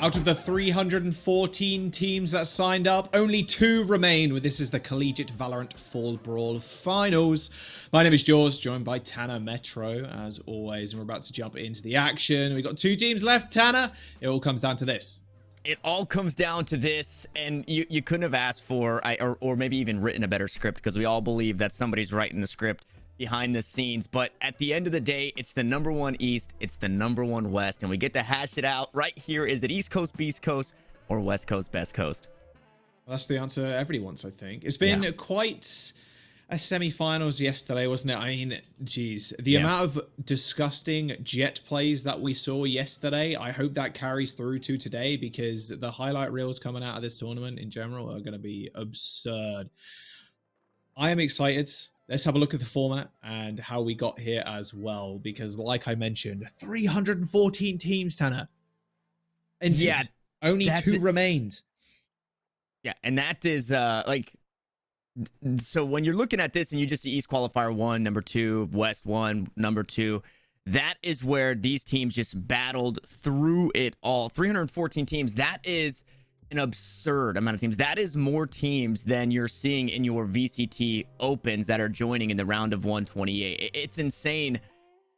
Out of the 314 teams that signed up, only 2 remain. This is the Collegiate VALORANT Fall Brawl Finals. My name is Jaws, joined by Tanner Metro, as always, and we're about to jump into the action. We've got 2 teams left, Tanner. It all comes down to this. It all comes down to this, and you couldn't have asked for, or maybe even written a better script, because we all believe that somebody's writing the script behind the scenes. But at the end of the day, it's the #1 East, it's the #1 West, and we get to hash it out right here. Is it East Coast, Beast Coast, or West Coast, Best Coast? Well, that's the answer everybody wants, I think. It's been quite a semi-finals yesterday, wasn't it? I mean, geez, the amount of disgusting jet plays that we saw yesterday, I hope that carries through to today, because the highlight reels coming out of this tournament in general are going to be absurd. I am excited. Let's have a look at the format and how we got here as well, because like I mentioned, 314 teams, Tanner. And yeah, only 2 remained. Yeah, and that is so when you're looking at this and you just see East Qualifier 1, number 2, West 1, number 2, that is where these teams just battled through it all. 314 teams, that is an absurd amount of teams. That is more teams than you're seeing in your VCT Opens that are joining in the round of 128. It's insane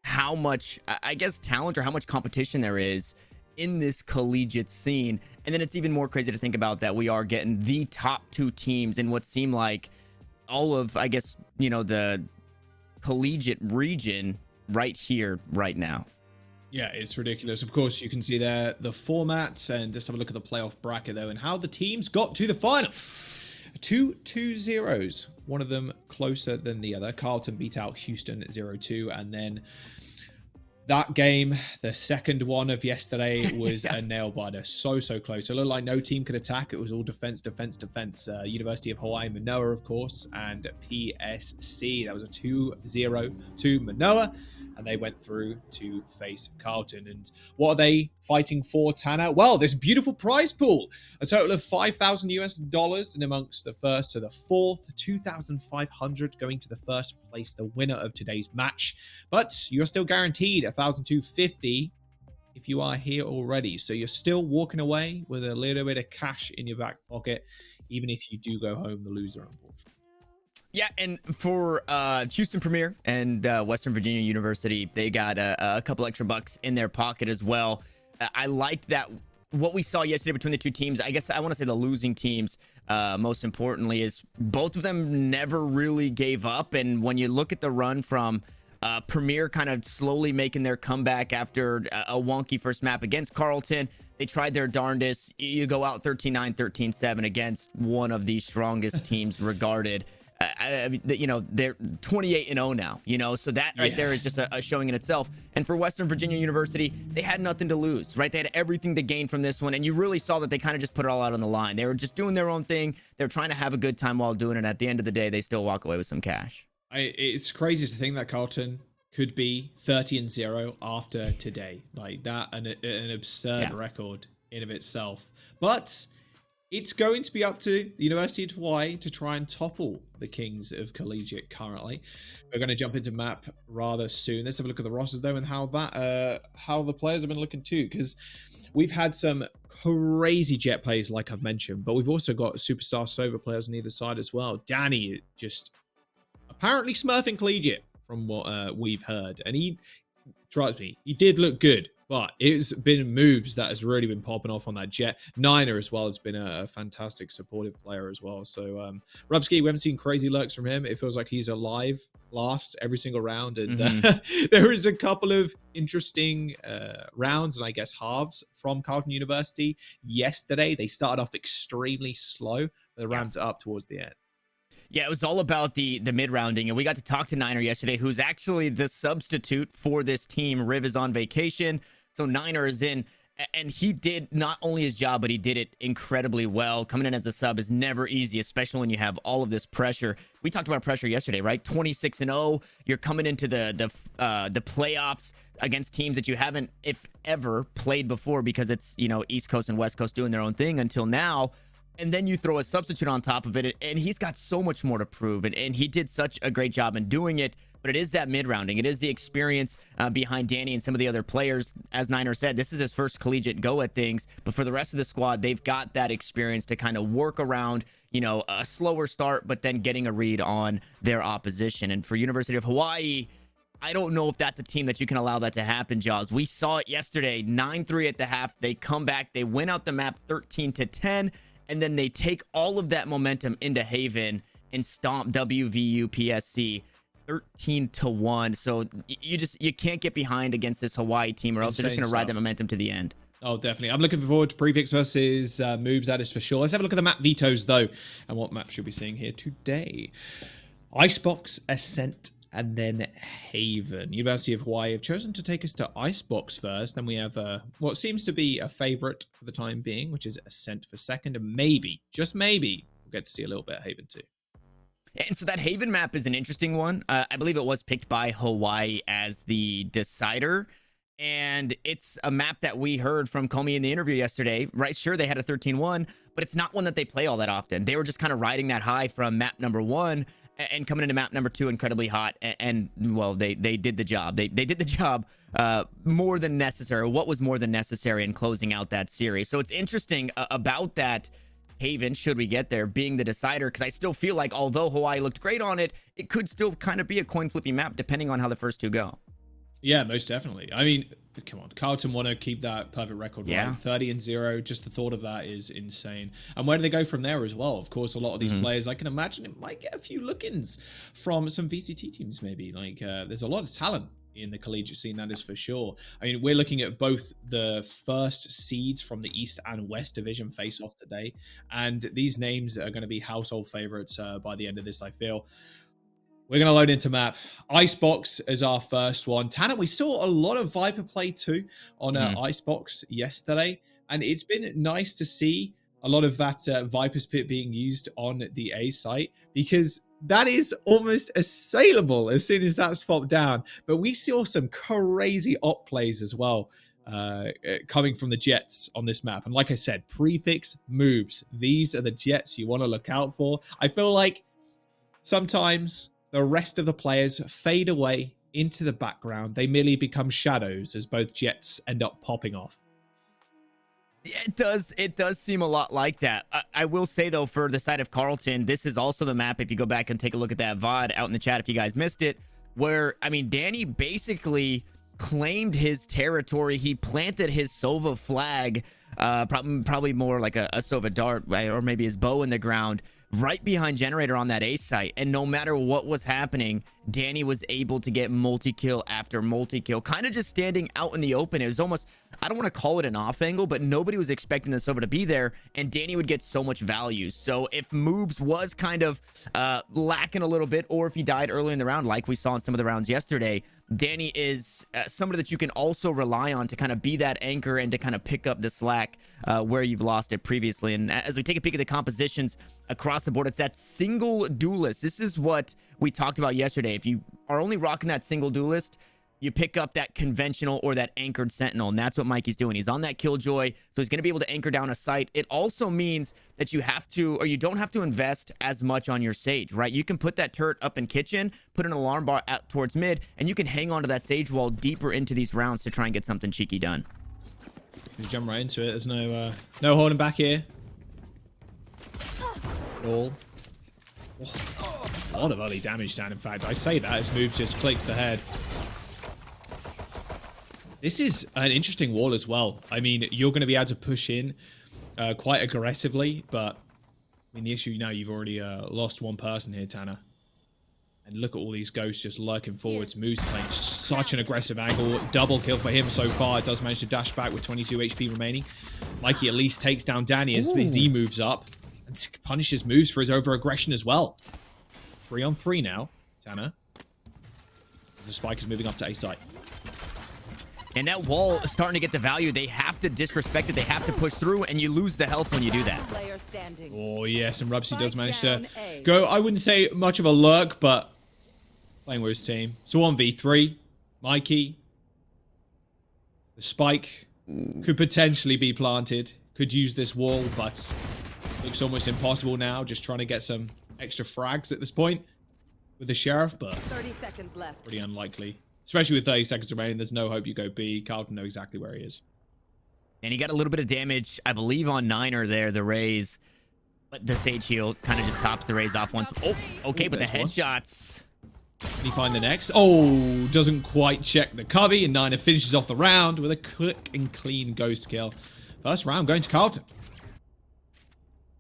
how much, I guess, talent or how much competition there is in this collegiate scene. And then it's even more crazy to think about that we are getting the top 2 teams in what seem like all of, I guess, you know, the collegiate region right here, right now. Yeah, it's ridiculous. Of course, you can see there the formats, and let's have a look at the playoff bracket, though, and how the teams got to the final. 2 2-0s, one of them closer than the other. Carlton beat out Houston 0-2, and then that game, the second one of yesterday, was a nail-biter. So close. It looked like no team could attack. It was all defense, defense, defense. University of Hawaii, Mānoa, of course, and PSC. That was a 2-0 to Mānoa, and they went through to face Carlton. And what are they fighting for, Tanner? Well, this beautiful prize pool. A total of $5,000 US, and amongst the first to the fourth, 2,500 going to the first place, the winner of today's match. But you're still guaranteed 1,250 if you are here already. So you're still walking away with a little bit of cash in your back pocket, even if you do go home the loser, unfortunately. Yeah, and for Houston Premier and Western Virginia University, they got a couple extra bucks in their pocket as well. I like that what we saw yesterday between the 2 teams. I guess I want to say the losing teams, most importantly, is both of them never really gave up. And when you look at the run from Premier kind of slowly making their comeback after a wonky first map against Carlton, they tried their darndest. You go out 13-9, 13-7 against one of the strongest teams regarded. I mean, you know, they're 28-0 now, you know, so that right there is just a showing in itself. And for Western Virginia University, they had nothing to lose, right? They had everything to gain from this one. And you really saw that they kind of just put it all out on the line. They were just doing their own thing. They're trying to have a good time while doing it. At the end of the day, they still walk away with some cash. It's crazy to think that Carlton could be 30-0 after today. Like that, an absurd record in of itself. But it's going to be up to the University of Hawaii to try and topple the Kings of Collegiate currently. We're going to jump into map rather soon. Let's have a look at the rosters, though, and how the players have been looking too, because we've had some crazy jet plays, like I've mentioned, but we've also got superstar Sova players on either side as well. Danny just apparently smurfing Collegiate from what we've heard, and he, trust me, he did look good. But it's been moves that has really been popping off on that jet. Niner as well has been a fantastic supportive player as well. So Rubsky, we haven't seen crazy lurks from him. It feels like he's alive last every single round. And there is a couple of interesting rounds and I guess halves from Carleton University yesterday. They started off extremely slow. They ramped it up towards the end. Yeah, it was all about the mid-rounding, and we got to talk to Niner yesterday, who's actually the substitute for this team. Riv is on vacation, so Niner is in, and he did not only his job, but he did it incredibly well. Coming in as a sub is never easy, especially when you have all of this pressure. We talked about pressure yesterday, right? 26-0. You're coming into the playoffs against teams that you haven't, if ever, played before, because it's, you know, East Coast and West Coast doing their own thing until now. and then you throw a substitute on top of it, and he's got so much more to prove, and he did such a great job in doing it. But it is that mid-rounding. It is the experience behind Danny and some of the other players. As Niner said, this is his first collegiate go at things. But for the rest of the squad, they've got that experience to kind of work around, you know, a slower start, but then getting a read on their opposition. And for University of Hawaii, I don't know if that's a team that you can allow that to happen, Jaws. We saw it yesterday, 9-3 at the half. They come back. They win out the map 13-10. And then they take all of that momentum into Haven and stomp WVU PSC 13-1. So you can't get behind against this Hawaii team, or else they're just going to ride that momentum to the end. Oh, definitely. I'm looking forward to Prefix versus Moves, that is for sure. Let's have a look at the map vetoes, though, and what map should we be seeing here today. Icebox, Ascent, and then Haven. University of Hawaii have chosen to take us to Icebox first. Then we have what seems to be a favorite for the time being, which is Ascent for second. And maybe, just maybe, we'll get to see a little bit of Haven too. And so that Haven map is an interesting one. I believe it was picked by Hawaii as the decider. And it's a map that we heard from Comey in the interview yesterday, right? Sure, they had a 13-1, but it's not one that they play all that often. They were just kind of riding that high from map number 1 and coming into map number 2 incredibly hot. And well, they did the job. They did the job more than necessary. What was more than necessary in closing out that series. So it's interesting about that Haven, should we get there, being the decider, because I still feel like although Hawaii looked great on it, it could still kind of be a coin flipping map depending on how the first two go. Yeah, most definitely. I mean, come on, Carlton want to keep that perfect record, right? 30-0. Just the thought of that is insane. And where do they go from there as well? Of course, a lot of these players, I can imagine it might get a few look-ins from some VCT teams, maybe. Like, there's a lot of talent in the collegiate scene, that is for sure. I mean, we're looking at both the first seeds from the East and West Division face off today, and these names are going to be household favorites by the end of this, I feel. We're going to load into map. Icebox is our first one. Tanner, we saw a lot of Viper play too on Icebox yesterday, and it's been nice to see a lot of that Viper's Pit being used on the A site, because that is almost assailable as soon as that's popped down. But we saw some crazy op plays as well coming from the Jets on this map. And like I said, Prefix Moves. These are the Jets you want to look out for. I feel like sometimes the rest of the players fade away into the background. They merely become shadows as both Jets end up popping off. It does seem a lot like that. I will say, though, for the side of Carlton, this is also the map, if you go back and take a look at that VOD out in the chat if you guys missed it, where, I mean, Danny basically claimed his territory. He planted his Sova flag, probably more like a Sova dart, right? Or maybe his bow in the ground, right behind Generator on that A site. And no matter what was happening, Danny was able to get multi-kill after multi-kill, kind of just standing out in the open. It was almost, I don't want to call it an off angle, but nobody was expecting the Sova to be there, and Danny would get so much value. So if Moves was kind of lacking a little bit, or if he died early in the round, like we saw in some of the rounds yesterday, Danny is somebody that you can also rely on to kind of be that anchor and to kind of pick up the slack where you've lost it previously. And as we take a peek at the compositions across the board, it's that single duelist. This is what we talked about yesterday. If you are only rocking that single duelist, you pick up that conventional or that anchored sentinel, and that's what Mikey's doing. He's on that Killjoy, so he's going to be able to anchor down a site. It also means that you have to, or you don't have to invest as much on your Sage, right? You can put that turret up in kitchen, put an alarm bar out towards mid, and you can hang on to that Sage wall deeper into these rounds to try and get something cheeky done. You jump right into it. There's no holding back here. All. A lot of early damage down, in fact. I say that as Moves just clicks the head. This is an interesting wall as well. I mean, you're going to be able to push in quite aggressively, but I mean, the issue now, you've already lost one person here, Tanner. And look at all these ghosts just lurking forwards. Moose playing such an aggressive angle. Double kill for him so far. It does manage to dash back with 22 HP remaining. Mikey at least takes down Danny as he moves up and punishes Moves for his over-aggression as well. 3-on-3 now, Tanner. As the spike is moving up to A site. And that wall is starting to get the value. They have to disrespect it. They have to push through, and you lose the health when you do that. Oh, yes, and Rubsy does manage to go, I wouldn't say much of a lurk, but playing with his team. So 1v3, Mikey. The spike could potentially be planted. Could use this wall, but Looks almost impossible now, just trying to get some extra frags at this point with the Sheriff, but 30 seconds left. pretty unlikely. Especially with 30 seconds remaining, there's no hope you go B. Carlton know exactly where he is. And he got a little bit of damage, I believe, on Niner there, the Raze. But the Sage Heal kind of just tops the Raze off once. Oh, okay, but the headshots. Can he find the next? Oh, doesn't quite check the cubby, and Niner finishes off the round with a quick and clean ghost kill. First round going to Carlton.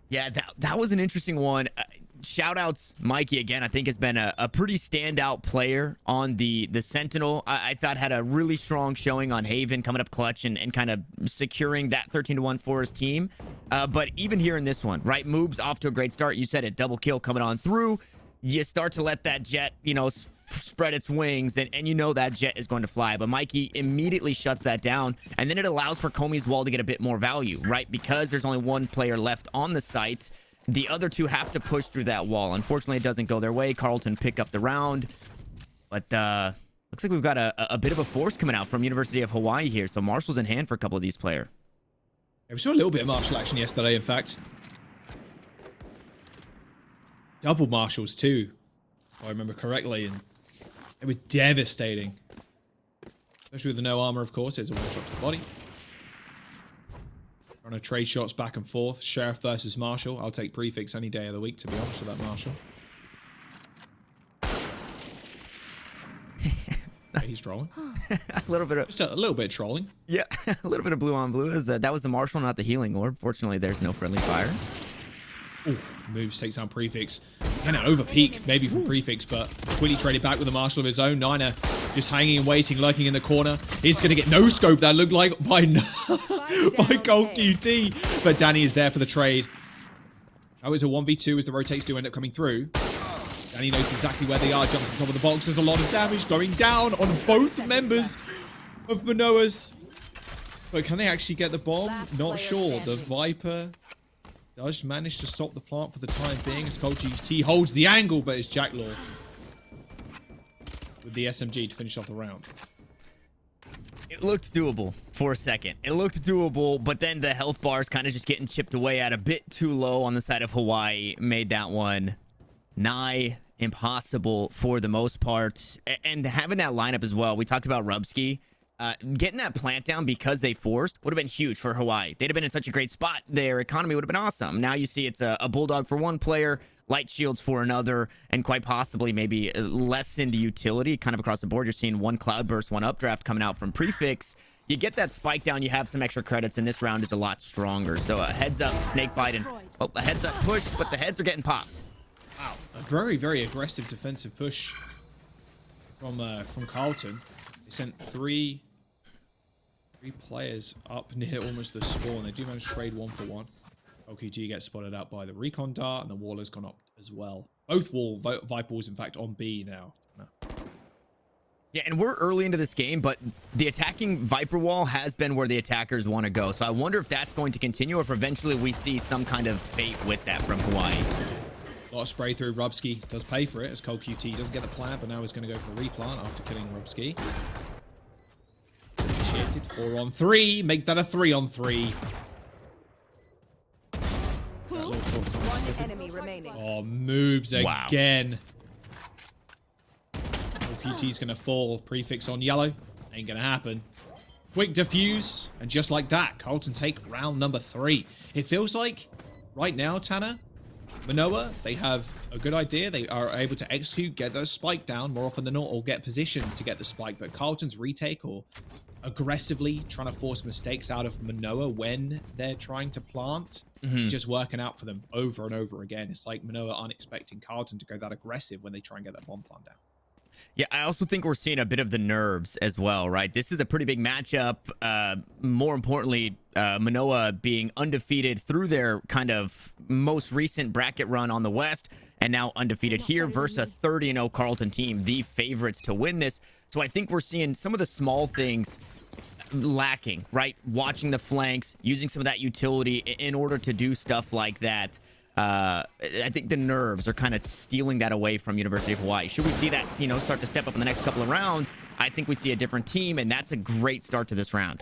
Yeah, that was an interesting one. Shout outs, Mikey, again, I think has been a pretty standout player on the Sentinel. I thought had a really strong showing on Haven, coming up clutch and kind of securing that 13-1 for his team. But even here in this one, right, Moob's off to a great start. You said it, double kill coming on through. You start to let that jet, you know, spread its wings, and you know that jet is going to fly. But Mikey immediately shuts that down, and then it allows for Comey's wall to get a bit more value, right? Because there's only one player left on the site. The other two have to push through that wall. Unfortunately, it doesn't go their way. Carlton pick up the round. But looks like we've got a bit of a force coming out from University of Hawaii here. So Marshall's in hand for a couple of these players. Yeah, we saw a little bit of Marshall action yesterday, in fact. Double Marshalls, too, if I remember correctly. And they were devastating. Especially with the no armor, of course. It's a one-shot to the body. Trying to trade shots back and forth. Sheriff versus Marshall. I'll take Prefix any day of the week, to be honest with that Marshall. Okay, he's trolling. A little bit of... Just a little bit of trolling. Yeah, a little bit of blue on blue. That was the Marshall, not the healing orb. Fortunately, there's no friendly fire. Ooh, moves, takes down Prefix. Kind of over peak, maybe from Prefix, but quickly traded back with a Marshall of his own. Niner just hanging and waiting, lurking in the corner. He's going to get no scope, that looked like, by Gold QT. But Danny is there for the trade. Oh, it's a 1v2 as the rotates do end up coming through. Danny knows exactly where they are, jumps on top of the box. There's a lot of damage going down on both members of Mānoa's. But can they actually get the bomb? Not sure. The Viper does manage to stop the plant for the time being as Collegiate holds the angle, but it's Jacklaw with the SMG to finish off the round. It looked doable for a second. It looked doable, but then the health bars kind of just getting chipped away at a bit too low on the side of Hawaii made that one nigh impossible for the most part. And having that lineup as well, we talked about Rubsky. Getting that plant down because they forced would have been huge for Hawaii. They'd have been in such a great spot. Their economy would have been awesome. Now you see it's a Bulldog for one player, light shields for another, and quite possibly maybe less into utility kind of across the board. You're seeing one Cloudburst, one Updraft coming out from Prefix. You get that spike down, you have some extra credits, and this round is a lot stronger. So a heads up, Snakebite, and a heads up push, but the heads are getting popped. Wow, a very, very aggressive defensive push from Carlton. They sent three players up near almost the spawn. They do manage to trade 1-for-1. OQG gets spotted out by the recon dart, and the wall has gone up as well. Both wall Vipers, in fact, on B now. Yeah, and we're early into this game, but the attacking Viper wall has been where the attackers want to go. So I wonder if that's going to continue, or if eventually we see some kind of bait with that from Hawaii. A lot of spray through. Rubsky does pay for it as Cole QT doesn't get the plant, but now he's going to go for a replant after killing Rubsky. 4-on-3. Make that a 3-on-3. One enemy remaining. Oh, moves again. QT's going to fall. Prefix on yellow. Ain't going to happen. Quick defuse. And just like that, Carlton take round number 3. It feels like right now, Tanner, Mānoa, they have a good idea. They are able to execute, get those spike down more often than not, or get positioned to get the spike. But Carlton's retake or aggressively trying to force mistakes out of Mānoa when they're trying to plant, it's just working out for them over and over again. It's like Mānoa aren't expecting Carlton to go that aggressive when they try and get that bomb plant down. Yeah, I also think we're seeing a bit of the nerves as well, right? This is a pretty big matchup. More importantly, Mānoa being undefeated through their kind of most recent bracket run on the West, and now undefeated here versus a 30-0 Carlton team, the favorites to win this. So I think we're seeing some of the small things lacking, right? Watching the flanks, using some of that utility in order to do stuff like that. I think the nerves are kind of stealing that away from University of Hawaii. Should we see that, start to step up in the next couple of rounds, I think we see a different team, and that's a great start to this round.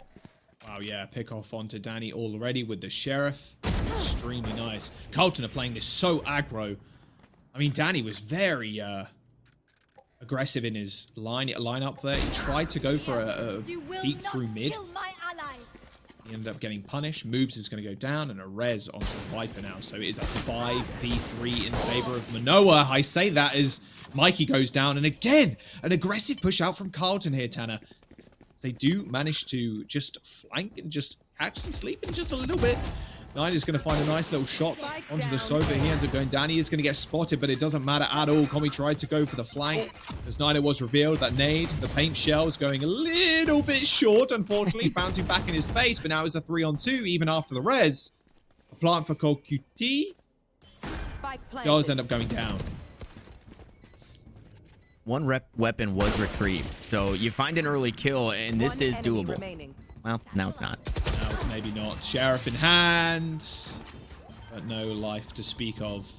Wow, yeah, pick off onto Danny already with the Sheriff. extremely nice. Carlton are playing this so aggro. I mean, Danny was very aggressive in his lineup there. He tried to go for a peek through mid. He ended up getting punished. Moobs is going to go down, and a res onto the Viper now. So it is a 5v3 in favor of Mānoa. I say that as Mikey goes down. And again, an aggressive push out from Carlton here, Tanner. They do manage to just flank and just catch and sleep in just a little bit. Nine is going to find a nice little shot onto the sofa. He ends up going down. He is going to get spotted, but it doesn't matter at all. Komi tried to go for the flank. As Niner was revealed, that nade, the paint shell is going a little bit short, unfortunately, bouncing back in his face. But now it's a 3-on-2, even after the res. A plant for Collegiate does end up going down. One weapon was retrieved, so you find an early kill, and this is doable. Well, now it's not. No, maybe not. Sheriff in hand, but no life to speak of.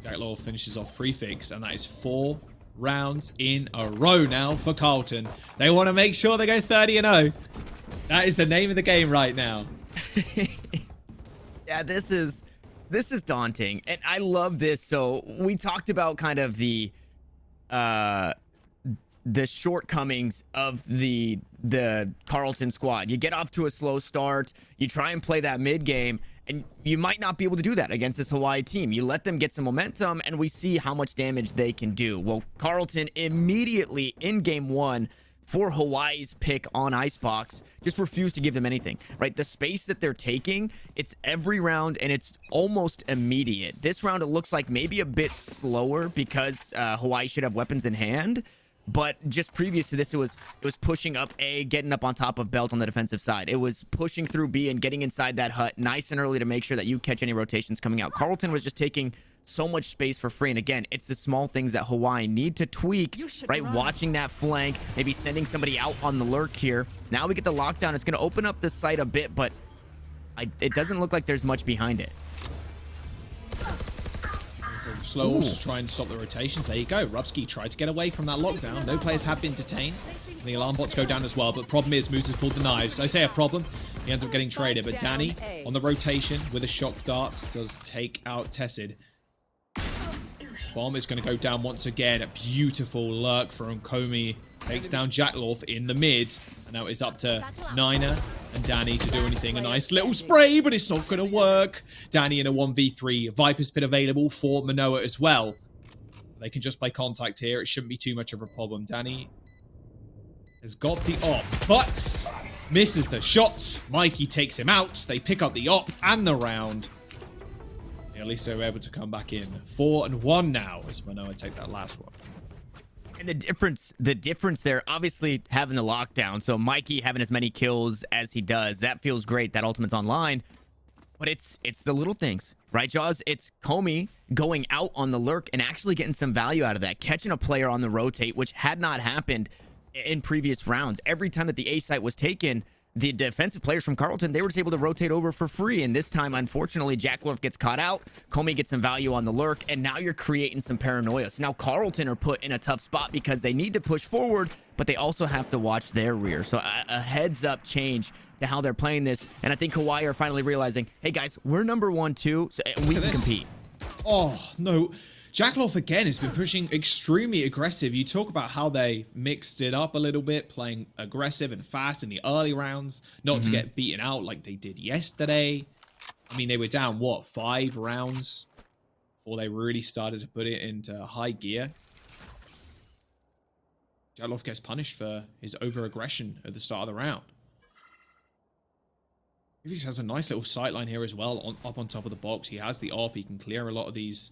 Jack Law finishes off Prefix, and that is 4 rounds in a row now for Carlton. They want to make sure they go 30-0. That is the name of the game right now. Yeah, this is daunting, and I love this. So we talked about kind of the shortcomings of the Carlton squad. You get off to a slow start, you try and play that mid game, and you might not be able to do that against this Hawaii team. You let them get some momentum, and we see how much damage they can do. Well, Carlton immediately in game 1 for Hawaii's pick on Icebox just refused to give them anything, right? The space that they're taking, it's every round, and it's almost immediate. This round, it looks like maybe a bit slower because Hawaii should have weapons in hand. But just previous to this, it was pushing up A, getting up on top of Belt on the defensive side. It was pushing through B and getting inside that hut nice and early to make sure that you catch any rotations coming out. Carlton was just taking so much space for free. And again, it's the small things that Hawaii need to tweak, right? Watching that flank, maybe sending somebody out on the lurk here. Now we get the lockdown. It's going to open up the site a bit, but it doesn't look like there's much behind it. Slow also try and stop the rotations. There you go. Rubsky tried to get away from that lockdown. No players have been detained. The alarm bots go down as well, but problem is Moose has pulled the knives. I say a problem. He ends up getting traded, but Danny on the rotation with a shock dart does take out Tessid. Bomb is going to go down once again. A beautiful lurk from Komi. Takes down Jacklorf in the mid. And now it's up to Niner and Danny to do anything. A nice little spray, but it's not going to work. Danny in a 1v3. Viper's Pit available for Mānoa as well. They can just play contact here. It shouldn't be too much of a problem. Danny has got the op, but misses the shot. Mikey takes him out. They pick up the op and the round. At least they were able to come back in. 4-1 now as Mānoa take that last one. And the difference there, obviously having the lockdown. So Mikey having as many kills as he does, that feels great. That ultimate's online. But it's the little things, right, Jaws? It's Komi going out on the lurk and actually getting some value out of that. Catching a player on the rotate, which had not happened in previous rounds. Every time that the A site was taken, the defensive players from Carlton, they were just able to rotate over for free. And this time, unfortunately, Jacklorf gets caught out. Komi gets some value on the lurk. And now you're creating some paranoia. So now Carlton are put in a tough spot because they need to push forward, but they also have to watch their rear. So a heads up change to how they're playing this. And I think Hawaii are finally realizing, hey guys, we're number 1, 2, so we can compete. Oh, no. Jacklorf again has been pushing extremely aggressive. You talk about how they mixed it up a little bit, playing aggressive and fast in the early rounds, not to get beaten out like they did yesterday. I mean, they were down, what, 5 rounds before they really started to put it into high gear. Jacklorf gets punished for his over-aggression at the start of the round. He has a nice little sightline here as well, up on top of the box. He has the AWP. He can clear a lot of these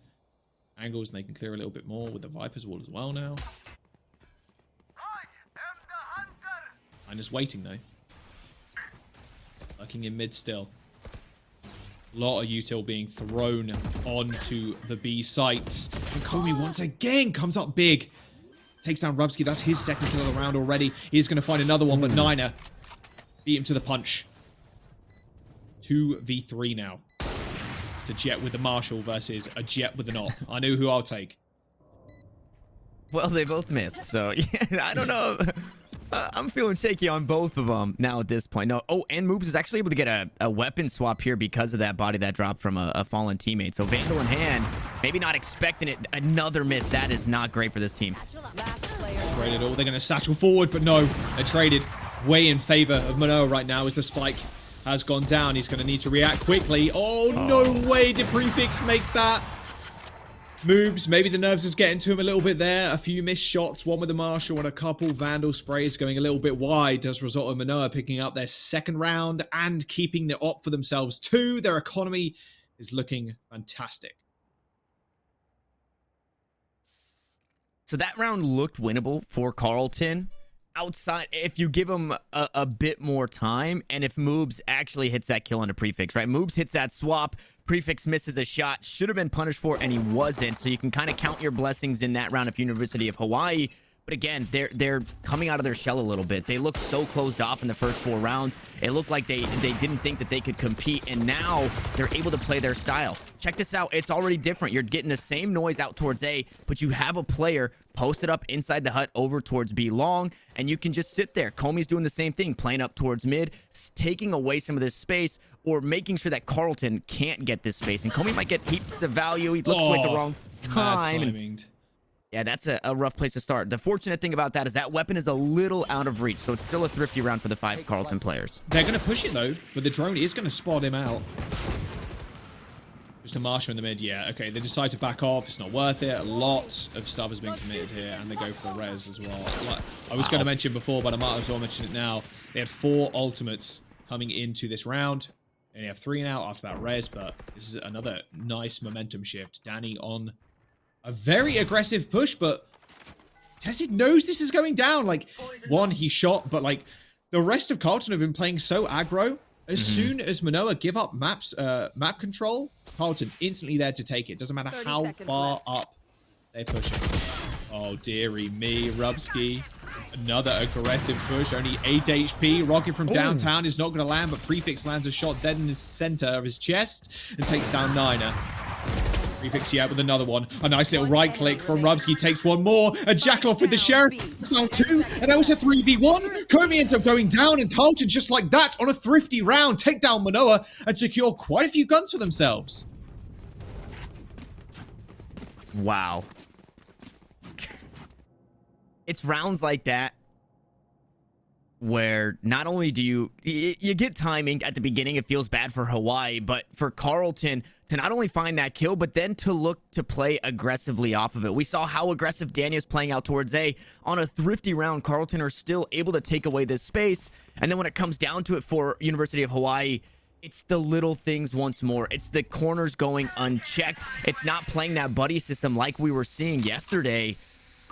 angles, and they can clear a little bit more with the Viper's wall as well now. I'm just waiting though. Lurking in mid still. A lot of util being thrown onto the B site. And Komi once again comes up big. Takes down Rubsky. That's his second kill of the round already. He's going to find another one, but Niner beat him to the punch. 2v3 now. The Jet with the Marshall versus a Jet with an op. I know who I'll take. Well, they both missed, so yeah, I don't know I'm feeling shaky on both of them now at this point. No, oh, and Moobs is actually able to get a weapon swap here because of that body that dropped from a fallen teammate. So Vandal in hand, maybe not expecting it. Another miss. That is not great for this team. Great at all. They're going to satchel forward, but no, they're traded way in favor of Mānoa right now as the spike has gone down. He's going to need to react quickly. Oh, no way did Prefix make that. Moves, maybe the nerves is getting to him a little bit there. A few missed shots, one with the Marshall and a couple Vandal sprays going a little bit wide does result in Mānoa picking up their second round and keeping the op for themselves too. Their economy is looking fantastic. So that round looked winnable for Carlton. Outside, if you give him a bit more time, and if Moobs actually hits that kill on a Prefix, right? Moobs hits that swap, Prefix misses a shot, should have been punished for, and he wasn't. So you can kind of count your blessings in that round of University of Hawaii. But again, they're coming out of their shell a little bit. They looked so closed off in the first 4 rounds. It looked like they didn't think that they could compete, and now they're able to play their style. Check this out. It's already different. You're getting the same noise out towards A, but you have a player posted up inside the hut over towards B long, and you can just sit there. Comey's doing the same thing, playing up towards mid, taking away some of this space, or making sure that Carlton can't get this space. And Comey might get heaps of value. He looks away at the wrong time. Yeah, that's a rough place to start. The fortunate thing about that is that weapon is a little out of reach, so it's still a thrifty round for the 5 Carlton players. They're going to push it, though, but the drone is going to spot him out. Just a Marshall in the mid, yeah. Okay, they decide to back off. It's not worth it. A lot of stuff has been committed here, and they go for the res as well. Like, I was going to mention before, but I might as well mention it now. They had 4 ultimates coming into this round. They only have 3 now after that res, but this is another nice momentum shift. Danny on a very aggressive push, but Tessid knows this is going down. Like, one, he shot, but like the rest of Carlton have been playing so aggro. As soon as Mānoa give up map control, Carlton instantly there to take it. Doesn't matter how far up they're pushing. Oh, dearie me, Rubsky. Another aggressive push, only 8 HP. Rocket from downtown is not going to land, but Prefix lands a shot dead in the center of his chest and takes down Niner. Prefix out with another one. A nice little right click from Rubsky, takes one more. A Jackaloff with the Sheriff. It's now 2, and that was a 3v1. Comey ends up going down, and Carlton just like that on a thrifty round take down Mānoa and secure quite a few guns for themselves. Wow. It's rounds like that where not only do you get timing at the beginning, it feels bad for Hawaii, but for Carlton to not only find that kill, but then to look to play aggressively off of it. We saw how aggressive Daniel's playing out towards A. On a thrifty round, Carlton are still able to take away this space. And then when it comes down to it for University of Hawaii, it's the little things once more. It's the corners going unchecked. It's not playing that buddy system like we were seeing yesterday.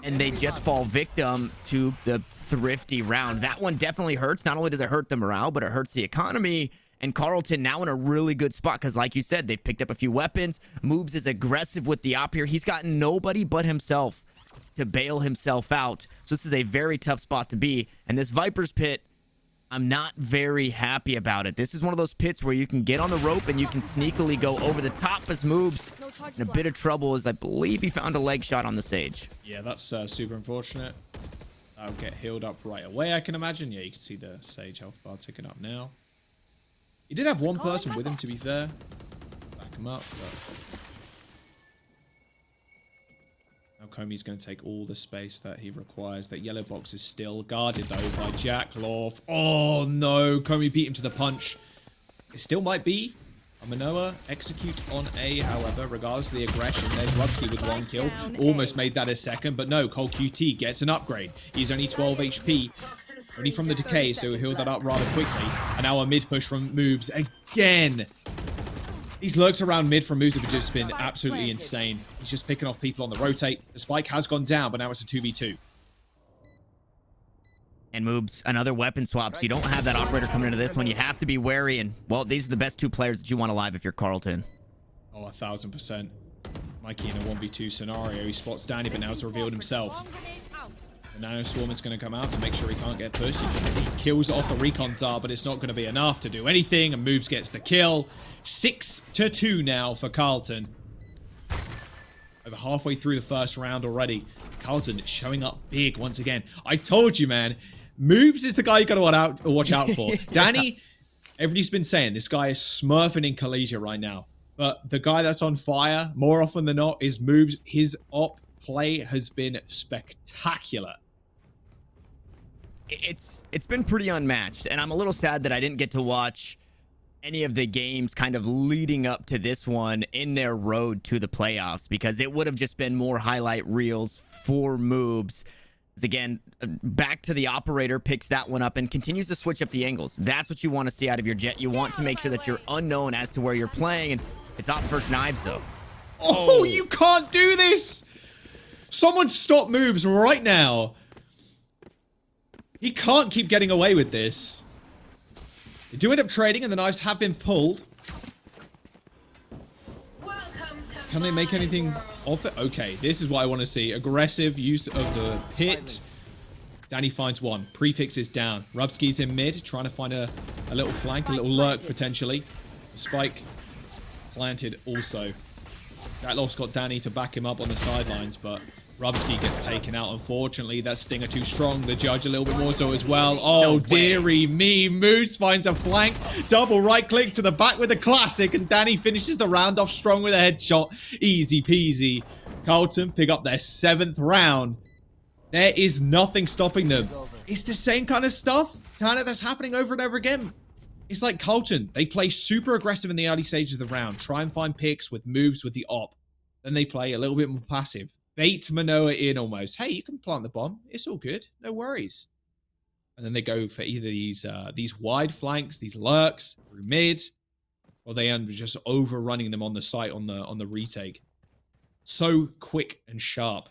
And they just fall victim to the thrifty round. That one definitely hurts. Not only does it hurt the morale, but it hurts the economy. And Carlton now in a really good spot because, like you said, they've picked up a few weapons. Moobs is aggressive with the op here. He's got nobody but himself to bail himself out. So this is a very tough spot to be. And this Viper's pit, I'm not very happy about it. This is one of those pits where you can get on the rope and you can sneakily go over the top as Moobs in a bit of trouble, as I believe he found a leg shot on the Sage. Yeah, that's super unfortunate. That'll get healed up right away, I can imagine. Yeah, you can see the Sage health bar ticking up now. He did have one person with him, to be fair. Back him up, but now Comey's going to take all the space that he requires. That yellow box is still guarded, though, by Jackaloff. Oh, no. Comey beat him to the punch. It still might be a Mānoa execute on A, however, regardless of the aggression. There's Rubsky with 1 kill. Almost made that a second, but no. Cole QT gets an upgrade. He's only 12 HP. Only from the decay, so he'll heal that up rather quickly. And now a mid push from Moobs again. These lurks around mid from Moobs have just been absolutely insane. He's just picking off people on the rotate. The spike has gone down, but now it's a 2v2. And Moobs, another weapon swap, so you don't have that operator coming into this one. You have to be wary, and, well, these are the best 2 players that you want alive if you're Carlton. Oh, 1000%. Mikey in a 1v2 scenario. He spots Danny, but now has revealed himself. The Nano Swarm is going to come out to make sure he can't get pushed. He kills off the recon dart, but it's not going to be enough to do anything, and Moobs gets the kill. 6-2 now for Carlton. Over halfway through the first round already. Carlton showing up big once again. I told you, man. Moobs is the guy you got to watch out for. Danny, everybody's been saying this guy is smurfing in Collegiate right now. But the guy that's on fire, more often than not, is Moobs. His op play has been spectacular. It's been pretty unmatched, and I'm a little sad that I didn't get to watch any of the games kind of leading up to this one in their road to the playoffs, because it would have just been more highlight reels for Moobs. Again, back to the operator, picks that one up and continues to switch up the angles. That's what you want to see out of your Jet. You want to make sure that you're unknown as to where you're playing, and it's off first knives though. Oh, you can't do this! Someone stop Moobs right now. He can't keep getting away with this. They do end up trading, and the knives have been pulled. Can they make anything of it? Okay, this is what I want to see. Aggressive use of the pit. Danny finds one. Prefix is down. Rubski's in mid, trying to find a little flank, a little lurk, potentially. Spike planted also. Ratloff's got Danny to back him up on the sidelines, but Rubski gets taken out, unfortunately. That Stinger too strong. The judge a little bit more so as well. Oh, dearie me. Moose finds a flank. Double right click to the back with a classic, and Danny finishes the round off strong with a headshot. Easy peasy. Carlton pick up their 7th round. There is nothing stopping them. It's the same kind of stuff, Tanner, that's happening over and over again. It's like Carlton. They play super aggressive in the early stages of the round. Try and find picks with moves with the op. Then they play a little bit more passive. Bait Mānoa in almost. Hey, you can plant the bomb. It's all good. No worries. And then they go for either these wide flanks, these lurks through mid, or they end up just overrunning them on the site on the retake. So quick and sharp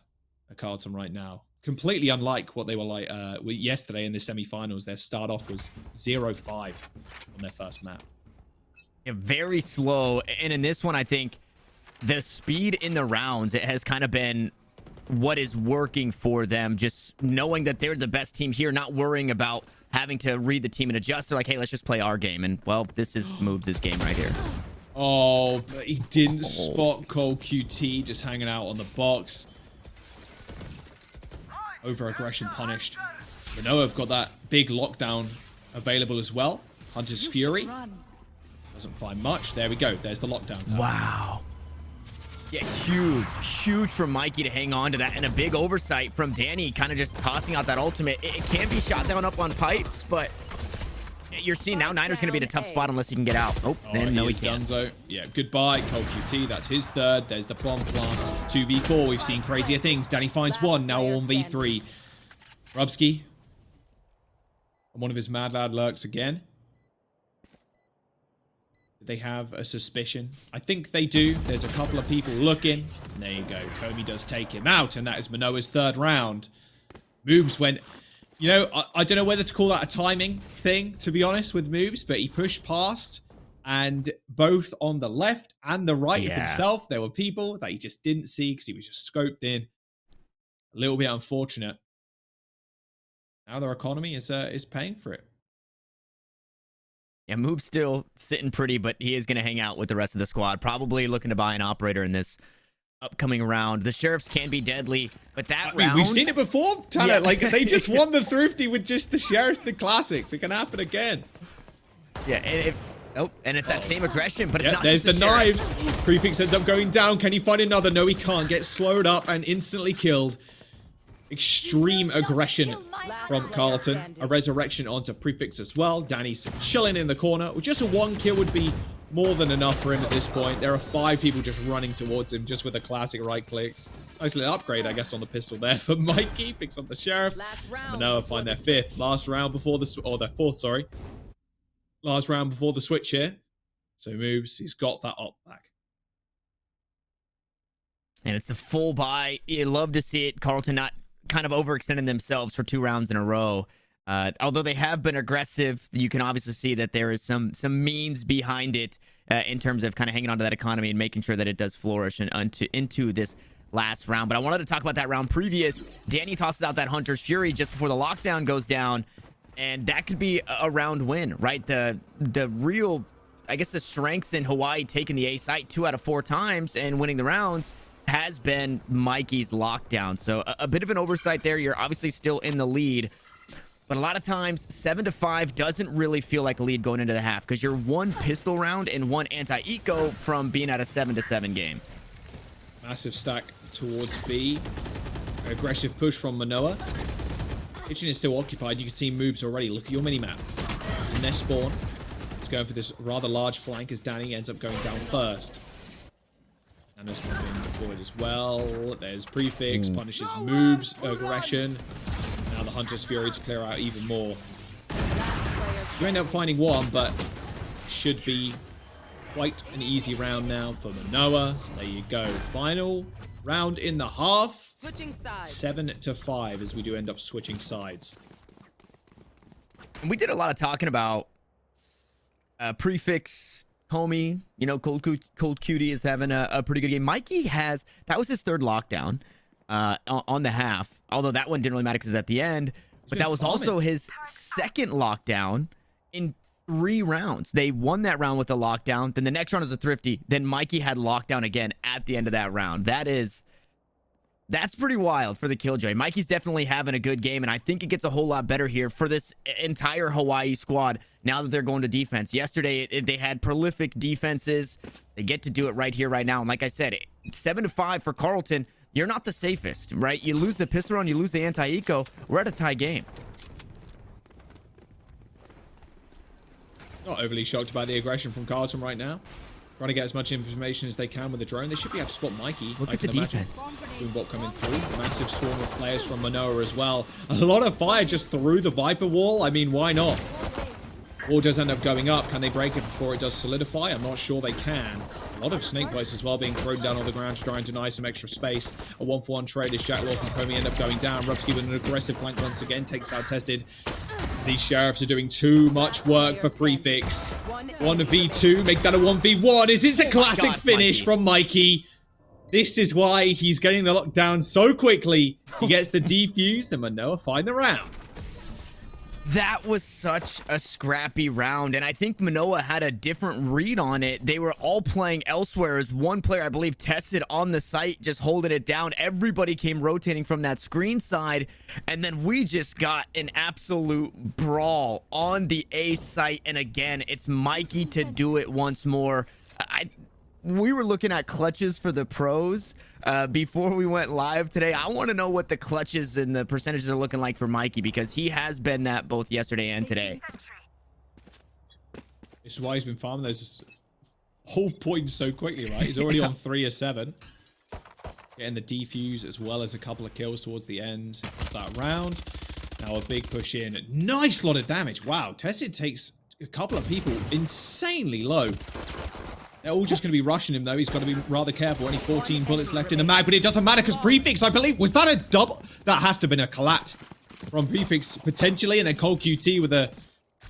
at Carlton right now. Completely unlike what they were like yesterday in the semifinals. Their start off was 0-5 on their first map. Yeah, very slow. And in this one, I think the speed in the rounds, it has kind of been what is working for them. Just knowing that they're the best team here, not worrying about having to read the team and adjust. They're like, hey, let's just play our game. And, well, this is Moobs' game right here. Oh, but he didn't spot Cole QT just hanging out on the box. Over-aggression punished. Mānoa have got that big lockdown available as well. Hunter's Fury. Doesn't find much. There we go. There's the lockdown tower. Wow. Yeah, huge from Mikey to hang on to that, and a big oversight from Danny, kind of just tossing out that ultimate. It can be shot down up on pipes, but you're seeing now Niner's going to be in a tough spot unless he can get out. Oh, then no, he can't. Dunzo. Yeah, goodbye, Cole QT. That's his 3rd. There's the bomb plant. 2v4. We've seen crazier things. Danny finds one. Now 1v3. Rubski. One of his mad lad lurks again. They have a suspicion. I think they do. There's a couple of people looking. And there you go. Komi does take him out, and that is Mānoa's 3rd round. Moobs went... You know, I don't know whether to call that a timing thing, to be honest, with Moobs, but he pushed past, and both on the left and the right of himself, there were people that he just didn't see because he was just scoped in. A little bit unfortunate. Now their economy is paying for it. Yeah, Moob's still sitting pretty, but he is going to hang out with the rest of the squad. Probably looking to buy an operator in this upcoming round. The Sheriffs can be deadly, but that round... We've seen it before, Tanner. Yeah. Like, they just won the Thrifty with just the Sheriffs, the classics. It can happen again. Yeah, and it's that same aggression, but it's not there's just the knives. Prefix ends up going down. Can he find another? No, he can't. Gets slowed up and instantly killed. Extreme aggression from Carlton. A resurrection onto Prefix as well. Danny's chilling in the corner. Just a 1 kill would be more than enough for him at this point. There are 5 people just running towards him just with the classic right clicks. Nice little upgrade, I guess, on the pistol there for Mikey. Picks up the Sheriff. Mānoa find their 5th. Last round before the... Or their 4th, sorry. Last round before the switch here. So Moobs, he's got that up back. And it's a full buy. You love to see it. Carlton not kind of overextending themselves for 2 rounds in a row. Although they have been aggressive, you can obviously see that there is some means behind it in terms of kind of hanging on to that economy and making sure that it does flourish into this last round. But I wanted to talk about that round previous. Danny tosses out that Hunter's Fury just before the lockdown goes down, and that could be a round win, right? The real, I guess, the strengths in Hawaii taking the A site 2 out of 4 times and winning the rounds has been Mikey's lockdown. So a bit of an oversight there. You're obviously still in the lead. But a lot of times, 7-5 doesn't really feel like a lead going into the half because you're one pistol round and one anti-eco from being at a 7-7 game. Massive stack towards B. Aggressive push from Mānoa. Kitchen is still occupied. You can see moves already. Look at your mini-map. It's a nest spawn. It's going for this rather large flank as Danny ends up going down first. And this one being forward as well. There's Prefix, punishes moves, aggression. Now the Hunter's Fury to clear out even more. You end up finding one, but should be quite an easy round now for Mānoa. There you go. Final round in the half. Switching sides. 7-5 as we do end up switching sides. And we did a lot of talking about Prefix, Homie, you know, Cold Cutie is having a pretty good game. Mikey that was his third lockdown on the half, although that one didn't really matter because it was at the end. But that was also his second lockdown in 3 rounds. They won that round with a lockdown. Then the next round was a thrifty. Then Mikey had lockdown again at the end of that round. That's pretty wild for the Killjoy. Mikey's definitely having a good game, and I think it gets a whole lot better here for this entire Hawaii squad now that they're going to defense. Yesterday, they had prolific defenses. They get to do it right here, right now. And like I said, 7-5 for Carlton. You're not the safest, right? You lose the pistol round, you lose the anti-eco. We're at a tie game. Not overly shocked by the aggression from Carlton right now. Trying to get as much information as they can with the drone. They should be able to spot Mikey. Look at the defense. Boombot coming through. A massive swarm of players from Mānoa as well. A lot of fire just through the Viper wall. I mean, why not? Wall does end up going up. Can they break it before it does solidify? I'm not sure they can. A lot of snake bites as well being thrown down on the ground to try and deny some extra space. A 1-for-1 trade as Jack Wolf and Comey end up going down. Rubsky with an aggressive flank once again takes out Tested. These sheriffs are doing too much work for Prefix. 1v2, make that a 1v1. Is this a classic finish Mikey from Mikey? This is why he's getting the lockdown so quickly. He gets the defuse and Mānoa find the round. That was such a scrappy round, and I think Mānoa had a different read on it. They were all playing elsewhere as one player, I believe, tested on the site, just holding it down. Everybody came rotating from that screen side, and then we just got an absolute brawl on the A site. And again, it's Mikey to do it once more. We were looking at clutches for the pros before we went live today. I want to know what the clutches and the percentages are looking like for Mikey, because he has been that both yesterday and today. This is why he's been farming those whole points so quickly, right? He's already on 3 of 7. Getting the defuse as well as a couple of kills towards the end of that round. Now a big push in. Nice lot of damage. Wow, Tessid takes a couple of people insanely low. They're all just going to be rushing him, though. He's got to be rather careful. Only 14 bullets left in the mag, but it doesn't matter because Prefix, I believe, was that a double? That has to have been a collat from Prefix, potentially, and then Cold QT with a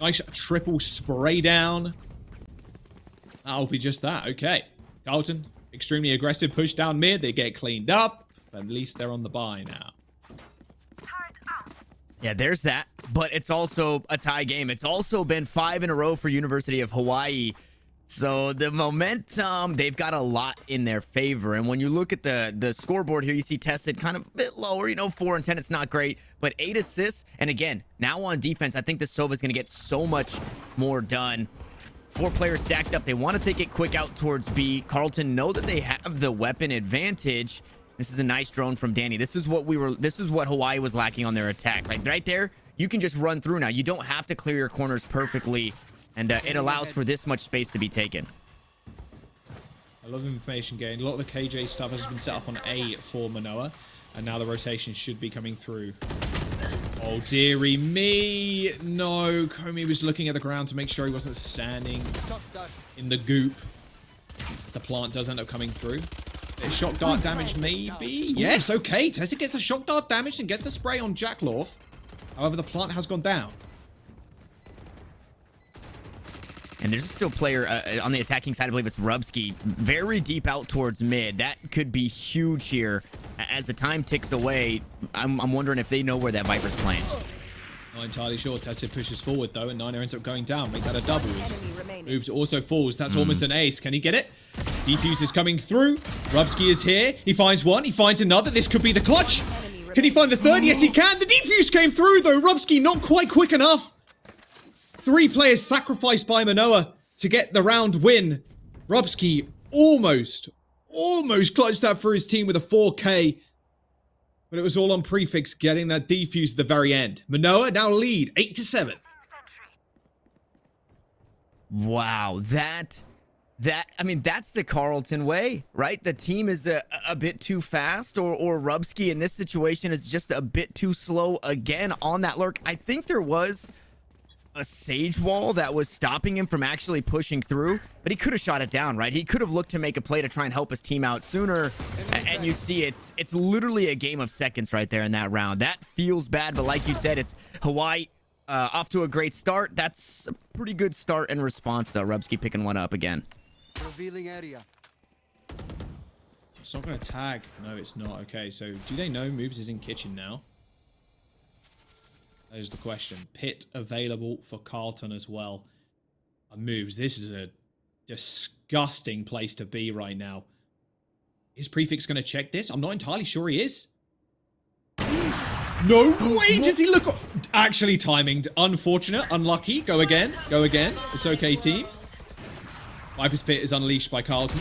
nice triple spray down. That'll be just that. Okay. Carlton, extremely aggressive push down mid. They get cleaned up. At least they're on the buy now. Yeah, there's that. But it's also a tie game. It's also been 5 in a row for University of Hawaii. So the momentum, they've got a lot in their favor. And when you look at the scoreboard here, you see Tested kind of a bit lower, you know, 4 and 10. It's not great, but 8 assists. And again, now on defense, I think the Sova is going to get so much more done. 4 players stacked up. They want to take it quick out towards B. Carlton know that they have the weapon advantage. This is a nice drone from Danny. This is what Hawaii was lacking on their attack. Like right there, you can just run through now. You don't have to clear your corners perfectly. And it allows for this much space to be taken. I love information gain. A lot of the KJ stuff has been set up on A for Mānoa. And now the rotation should be coming through. Oh, dearie me. No, Comey was looking at the ground to make sure he wasn't standing in the goop. The plant does end up coming through. Shock dart damage, maybe? Yes, okay. Tessie gets the shock dart damage and gets the spray on Jacklorf. However, the plant has gone down. And there's still a player on the attacking side. I believe it's Rubsky, very deep out towards mid. That could be huge here. As the time ticks away, I'm wondering if they know where that Viper's playing. Not entirely sure. Tessid pushes forward, though, and Niner ends up going down. Make that a double. Oops, also falls. That's almost an ace. Can he get it? Defuse is coming through. Rubsky is here. He finds one. He finds another. This could be the clutch. Can he find the third? Yes, he can. The defuse came through, though. Rubsky not quite quick enough. 3 players sacrificed by Mānoa to get the round win. Rubsky almost clutched that for his team with a 4K. But it was all on Prefix getting that defuse at the very end. Mānoa now lead 8-7. Wow, I mean, that's the Carlton way, right? The team is a bit too fast, or Rubsky in this situation is just a bit too slow again on that lurk. I think there was a sage wall that was stopping him from actually pushing through, but he could have shot it down, right? He could have looked to make a play to try and help his team out sooner. And you see it's literally a game of seconds right there in that round. That feels bad, but like you said, it's Hawaii off to a great start. That's a pretty good start and response, though. Rubsky picking one up again. Revealing area. It's not going to tag. No, it's not. Okay, so do they know Moobs is in kitchen now? That is the question. Pit available for Carlton as well. Moobs, this is a disgusting place to be right now. Is Prefix going to check this? I'm not entirely sure he is. No way! Does he look... Actually timinged. Unfortunate. Unlucky. Go again. Go again. It's okay, team. Viper's Pit is unleashed by Carlton.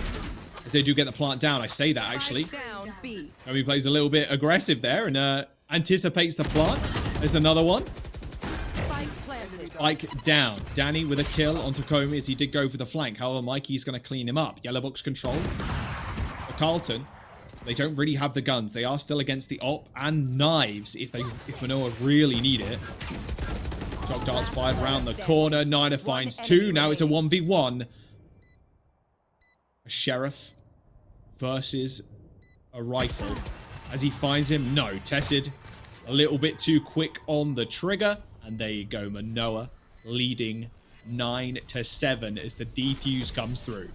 As they do get the plant down. I say that, actually. Komi plays a little bit aggressive there and anticipates the plant. There's another one. Spike down. Danny with a kill onto Komi as he did go for the flank. However, Mikey's going to clean him up. Yellow box control. For Carlton, they don't really have the guns. They are still against the op and knives if Mānoa really need it. Shock darts fired around the corner. Niner finds 2. Now it's a 1v1. A sheriff versus a rifle. As he finds him, no. Tested a little bit too quick on the trigger. And there you go. Mānoa leading 9-7 as the defuse comes through.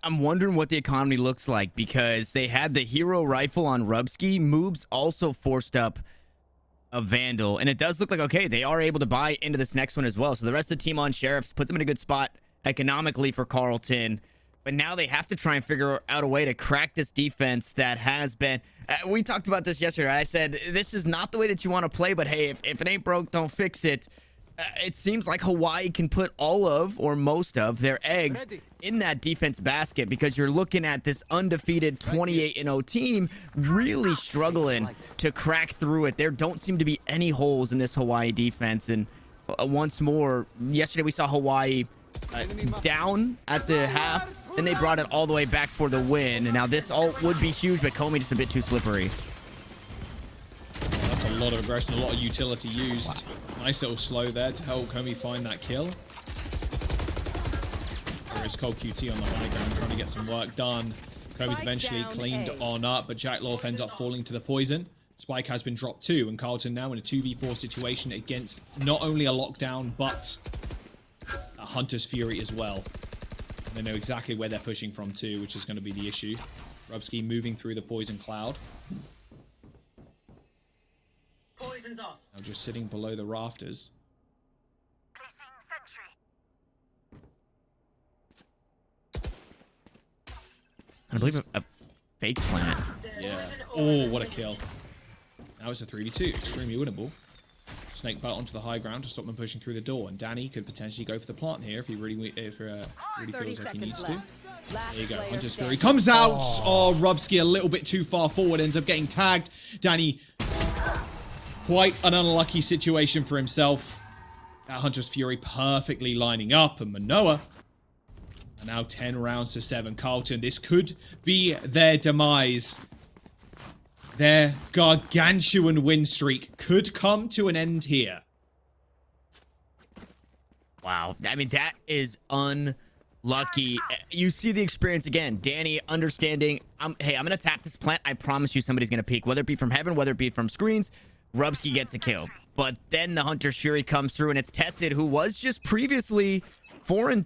I'm wondering what the economy looks like because they had the hero rifle on Rubsky. Moobs also forced up a Vandal. And it does look like, okay, they are able to buy into this next one as well. So the rest of the team on Sheriffs puts them in a good spot economically for Carlton. But now they have to try and figure out a way to crack this defense that has been... we talked about this yesterday. I said, this is not the way that you want to play, but hey, if it ain't broke, don't fix it. It seems like Hawaii can put all of or most of their eggs in that defense basket because you're looking at this undefeated 28-0 team really struggling to crack through it. There don't seem to be any holes in this Hawaii defense. And once more, yesterday we saw Hawaii down at the half, and they brought it all the way back for the win. And now this all would be huge, but Komi just a bit too slippery. That's a lot of aggression, a lot of utility used. Wow. Nice little slow there to help Komi find that kill. There is Cold QT on the high ground trying to get some work done. Komi's eventually cleaned on up, but Jack Lorth ends up falling to the poison. Spike has been dropped too, and Carlton now in a 2v4 situation against not only a lockdown, but a Hunter's Fury as well. And they know exactly where they're pushing from too, which is going to be the issue. Rubsky moving through the poison cloud. Poison's off. Now just sitting below the rafters. I believe a fake plant. Yeah. Oh, what a kill. Now it's a 3v2. Extremely winnable. Snake belt onto the high ground to stop them pushing through the door. And Danny could potentially go for the plant here if he really feels like he needs to. There you go. Hunter's Fury comes out. Oh, Rubsky a little bit too far forward. Ends up getting tagged. Danny, quite an unlucky situation for himself. That Hunter's Fury perfectly lining up. And Mānoa are now 10 rounds to 7. Carlton, this could be their demise. Their gargantuan win streak could come to an end here. Wow. I mean, that is unlucky. You see the experience again. Danny understanding, hey, I'm going to tap this plant. I promise you somebody's going to peek. Whether it be from heaven, whether it be from screens, Rubsky gets a kill. But then the Hunter's Fury comes through, and it's Tested, who was just previously 4-10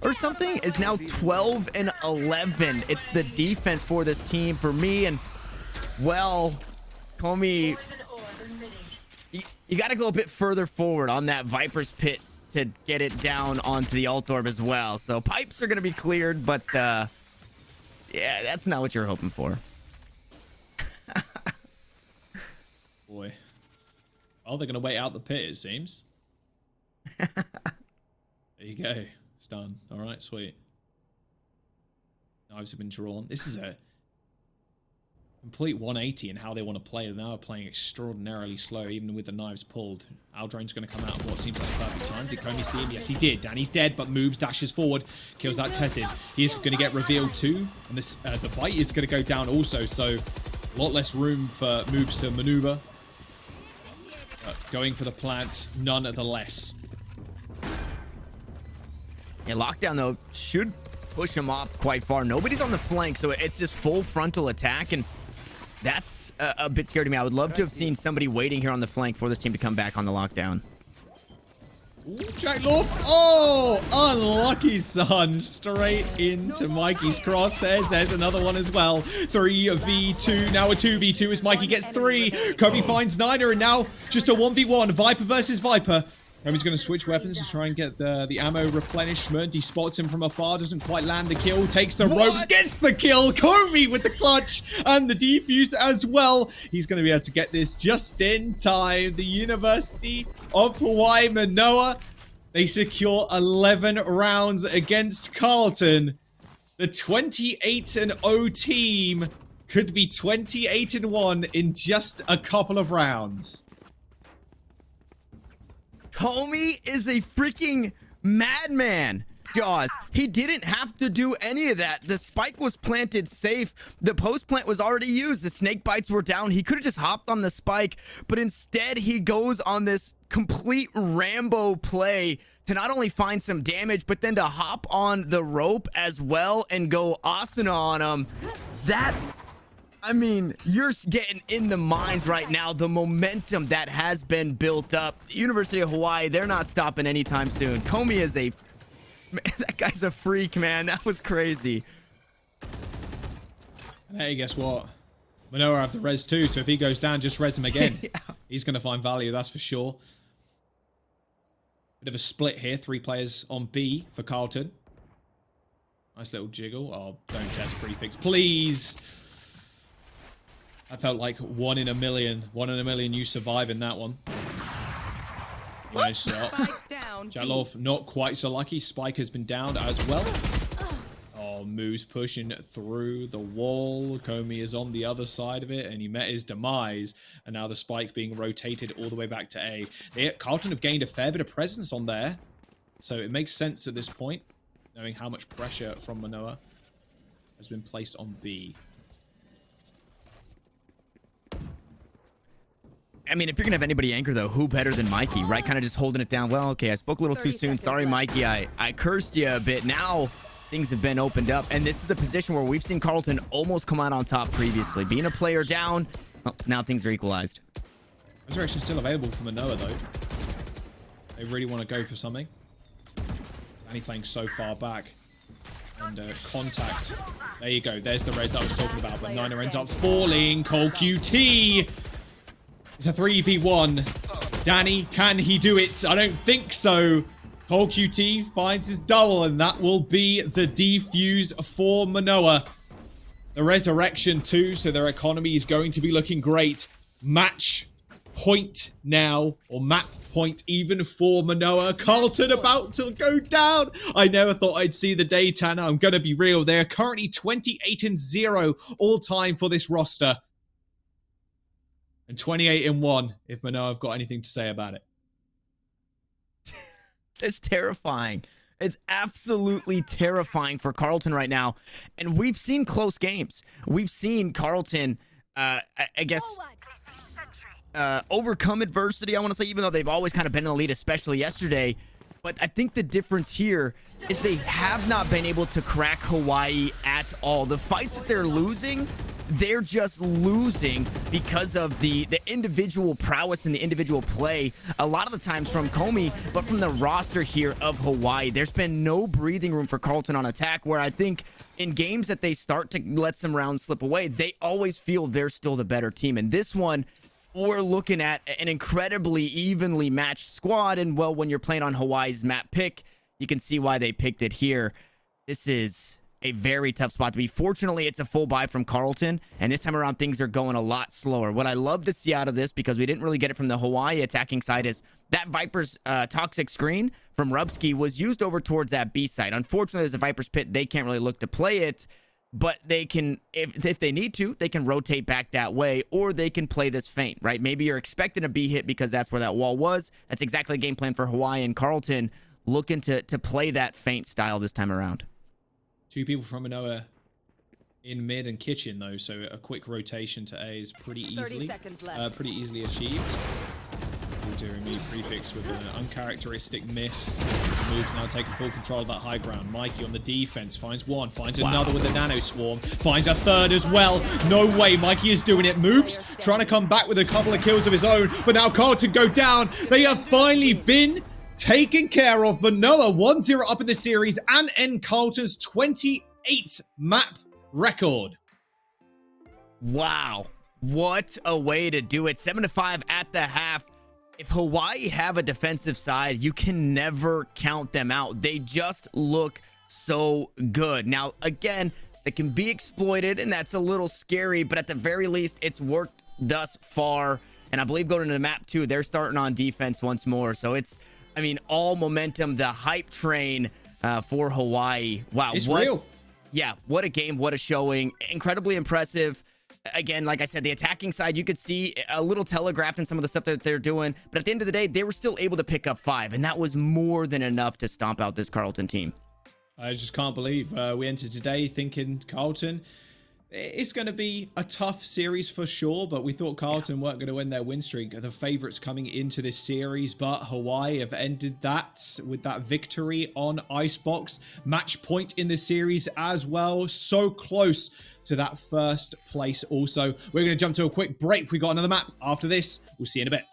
or something, is now 12-11. It's the defense for this team for me, and well, Komi, you got to go a bit further forward on that Viper's Pit to get it down onto the Alt Orb as well. So pipes are going to be cleared, but yeah, that's not what you're hoping for. Boy. Oh, they're going to wait out the pit, it seems. There you go. It's done. All right, sweet. Knives have been drawn. This is a complete 180 in how they want to play. Now they're playing extraordinarily slow, even with the knives pulled. Aldrone's going to come out at what seems like perfect time. Did Comey see him? Yes, he did. Danny's dead, but moves, dashes forward, kills that Tessin. He is going to get revealed too, and this the bite is going to go down also, so a lot less room for moves to maneuver. But going for the plant, nonetheless. Yeah, lockdown, though, should push him off quite far. Nobody's on the flank, so it's just full frontal attack, and that's a bit scary to me. I would love to have seen somebody waiting here on the flank for this team to come back on the lockdown. Ooh, Jack Love. Oh, unlucky son. Straight into Mikey's crosshairs. There's another one as well. 3v2. Now a 2v2 as Mikey gets 3. Kobe finds Niner, and now just a 1v1. Viper versus Viper. Kobe's going to switch weapons to try and get the ammo replenishment. He spots him from afar, doesn't quite land the kill, takes the ropes, gets the kill. Kobe with the clutch and the defuse as well. He's going to be able to get this just in time. The University of Hawaii Mānoa, they secure 11 rounds against Carleton. The 28-0 team could be 28-1 in just a couple of rounds. Comey is a freaking madman, Jaws. He didn't have to do any of that. The spike was planted safe. The post plant was already used. The snake bites were down. He could have just hopped on the spike, but instead he goes on this complete Rambo play to not only find some damage, but then to hop on the rope as well and go asana on him. I mean, you're getting in the minds right now, the momentum that has been built up. The University of Hawaii, they're not stopping anytime soon. Comey is man, that guy's a freak, man. That was crazy. Hey, guess what? Mānoa have the res too, so if he goes down, just res him again. Yeah. He's going to find value, that's for sure. Bit of a split here. 3 players on B for Carleton. Nice little jiggle. Oh, don't test prefix, please. I felt like 1 in a million. 1 in a million you survive in that one. Nice shot. Jalov not quite so lucky. Spike has been downed as well. Oh, Moose pushing through the wall. Comey is on the other side of it, and he met his demise. And now the spike being rotated all the way back to A. Carleton have gained a fair bit of presence on there. So it makes sense at this point, knowing how much pressure from Mānoa has been placed on B. I mean, if you're going to have anybody anchor, though, who better than Mikey, right? Kind of just holding it down. Well, okay, I spoke a little too soon. Sorry, Mikey. I cursed you a bit. Now things have been opened up, and this is a position where we've seen Carleton almost come out on top previously. Being a player down, well, now things are equalized. Resurrection still available for Mānoa, though. They really want to go for something. Danny playing so far back. And contact. There you go. There's the res that I was talking about. But Niner ends up falling. Cole QT. It's a 3v1. Danny, can he do it? I don't think so. Cole QT finds his double, and that will be the defuse for Mānoa. The resurrection too, so their economy is going to be looking great. Match point now, or map point even for Mānoa. Carleton about to go down. I never thought I'd see the day, Tanner. I'm going to be real. They're currently 28-0 all time for this roster. And 28-1 if Mānoa have got anything to say about it. It's terrifying. It's absolutely terrifying for Carleton right now. And we've seen close games. We've seen Carleton, I guess, overcome adversity, I want to say, even though they've always kind of been in the lead, especially yesterday. But I think the difference here is they have not been able to crack Hawaii at all. The fights that they're losing, they're just losing because of the individual prowess and the individual play, a lot of the times from Comey, but from the roster here of Hawaii. There's been no breathing room for Carleton on attack, where I think in games that they start to let some rounds slip away, they always feel they're still the better team. And this one, we're looking at an incredibly evenly matched squad. And, well, when you're playing on Hawaii's map pick, you can see why they picked it here. This is a very tough spot to be. Fortunately, it's a full buy from Carleton, and this time around, things are going a lot slower. What I love to see out of this, because we didn't really get it from the Hawaii attacking side, is that Viper's toxic screen from Rubsky was used over towards that B side. Unfortunately, as a Viper's pit, they can't really look to play it, but they can, if they need to, they can rotate back that way, or they can play this feint, right? Maybe you're expecting a B hit because that's where that wall was. That's exactly the game plan for Hawaii, and Carleton looking to play that feint style this time around. 2 people from Mānoa in mid and kitchen though, so a quick rotation to A is pretty easily achieved. We'll do a immediate prefix with an uncharacteristic miss. Moves now taking full control of that high ground. Mikey on the defense finds one, finds another with a nano swarm, finds a third as well. No way, Mikey is doing it. Moves trying to come back with a couple of kills of his own, but now Carleton go down. They have finally been taken care of. Mānoa 1-0 up in the series and end Carleton's 28 map record. Wow, what a way to do it. 7-5 at the half. If Hawaii have a defensive side, you can never count them out. They just look so good. Now, again, it can be exploited, and that's a little scary, but at the very least, it's worked thus far. And I believe going into the map too, they're starting on defense once more. So it's, I mean, all momentum, the hype train for Hawaii. Wow. It's real. Yeah, what a game, what a showing. Incredibly impressive. Again, like I said, the attacking side, you could see a little telegraphed in some of the stuff that they're doing. But at the end of the day, they were still able to pick up 5. And that was more than enough to stomp out this Carleton team. I just can't believe we entered today thinking Carleton, it's going to be a tough series for sure, but we thought Carleton weren't going to win their win streak. The favorites coming into this series, but Hawaii have ended that with that victory on Icebox. Match point in the series as well. So close to that first place also. We're going to jump to a quick break. We got another map after this. We'll see you in a bit.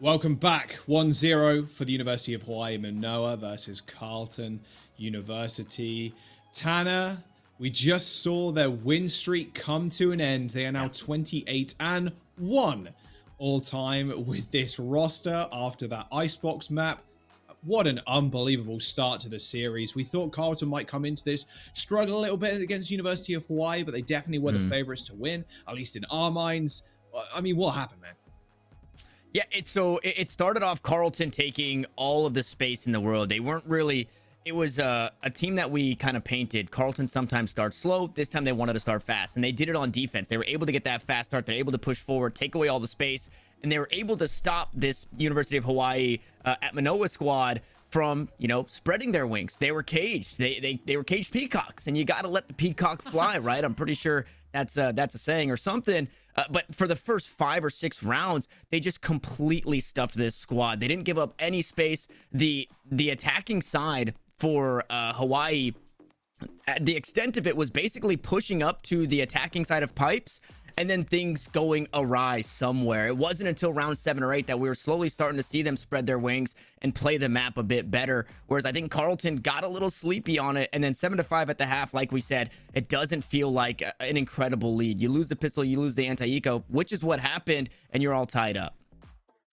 Welcome back. 1-0 for the University of Hawaii Manoa versus Carleton University. Tanner, we just saw their win streak come to an end. They are now 28-1 all time with this roster after that Icebox map. What an unbelievable start to the series. We thought Carleton might come into this, struggle a little bit against University of Hawaii, but they definitely were the favorites to win, at least in our minds. I mean, what happened, man? Yeah, it started off Carleton taking all of the space in the world. They weren't really, it was a team that we kind of painted. Carleton sometimes starts slow. This time they wanted to start fast, and they did it on defense. They were able to get that fast start. They're able to push forward, take away all the space, and they were able to stop this University of Hawaii at Mānoa squad from, you know, spreading their wings. They were caged. They were caged peacocks, and you got to let the peacock fly, right? I'm pretty sure that's a saying or something. But for the first 5 or 6 rounds, they just completely stuffed this squad. They didn't give up any space. The attacking side for Hawaii, the extent of it was basically pushing up to the attacking side of pipes and then things going awry somewhere. It wasn't until round 7 or 8 that we were slowly starting to see them spread their wings and play the map a bit better. Whereas I think Carleton got a little sleepy on it. And then 7-5 at the half, like we said, it doesn't feel like an incredible lead. You lose the pistol, you lose the anti-eco, which is what happened, and you're all tied up.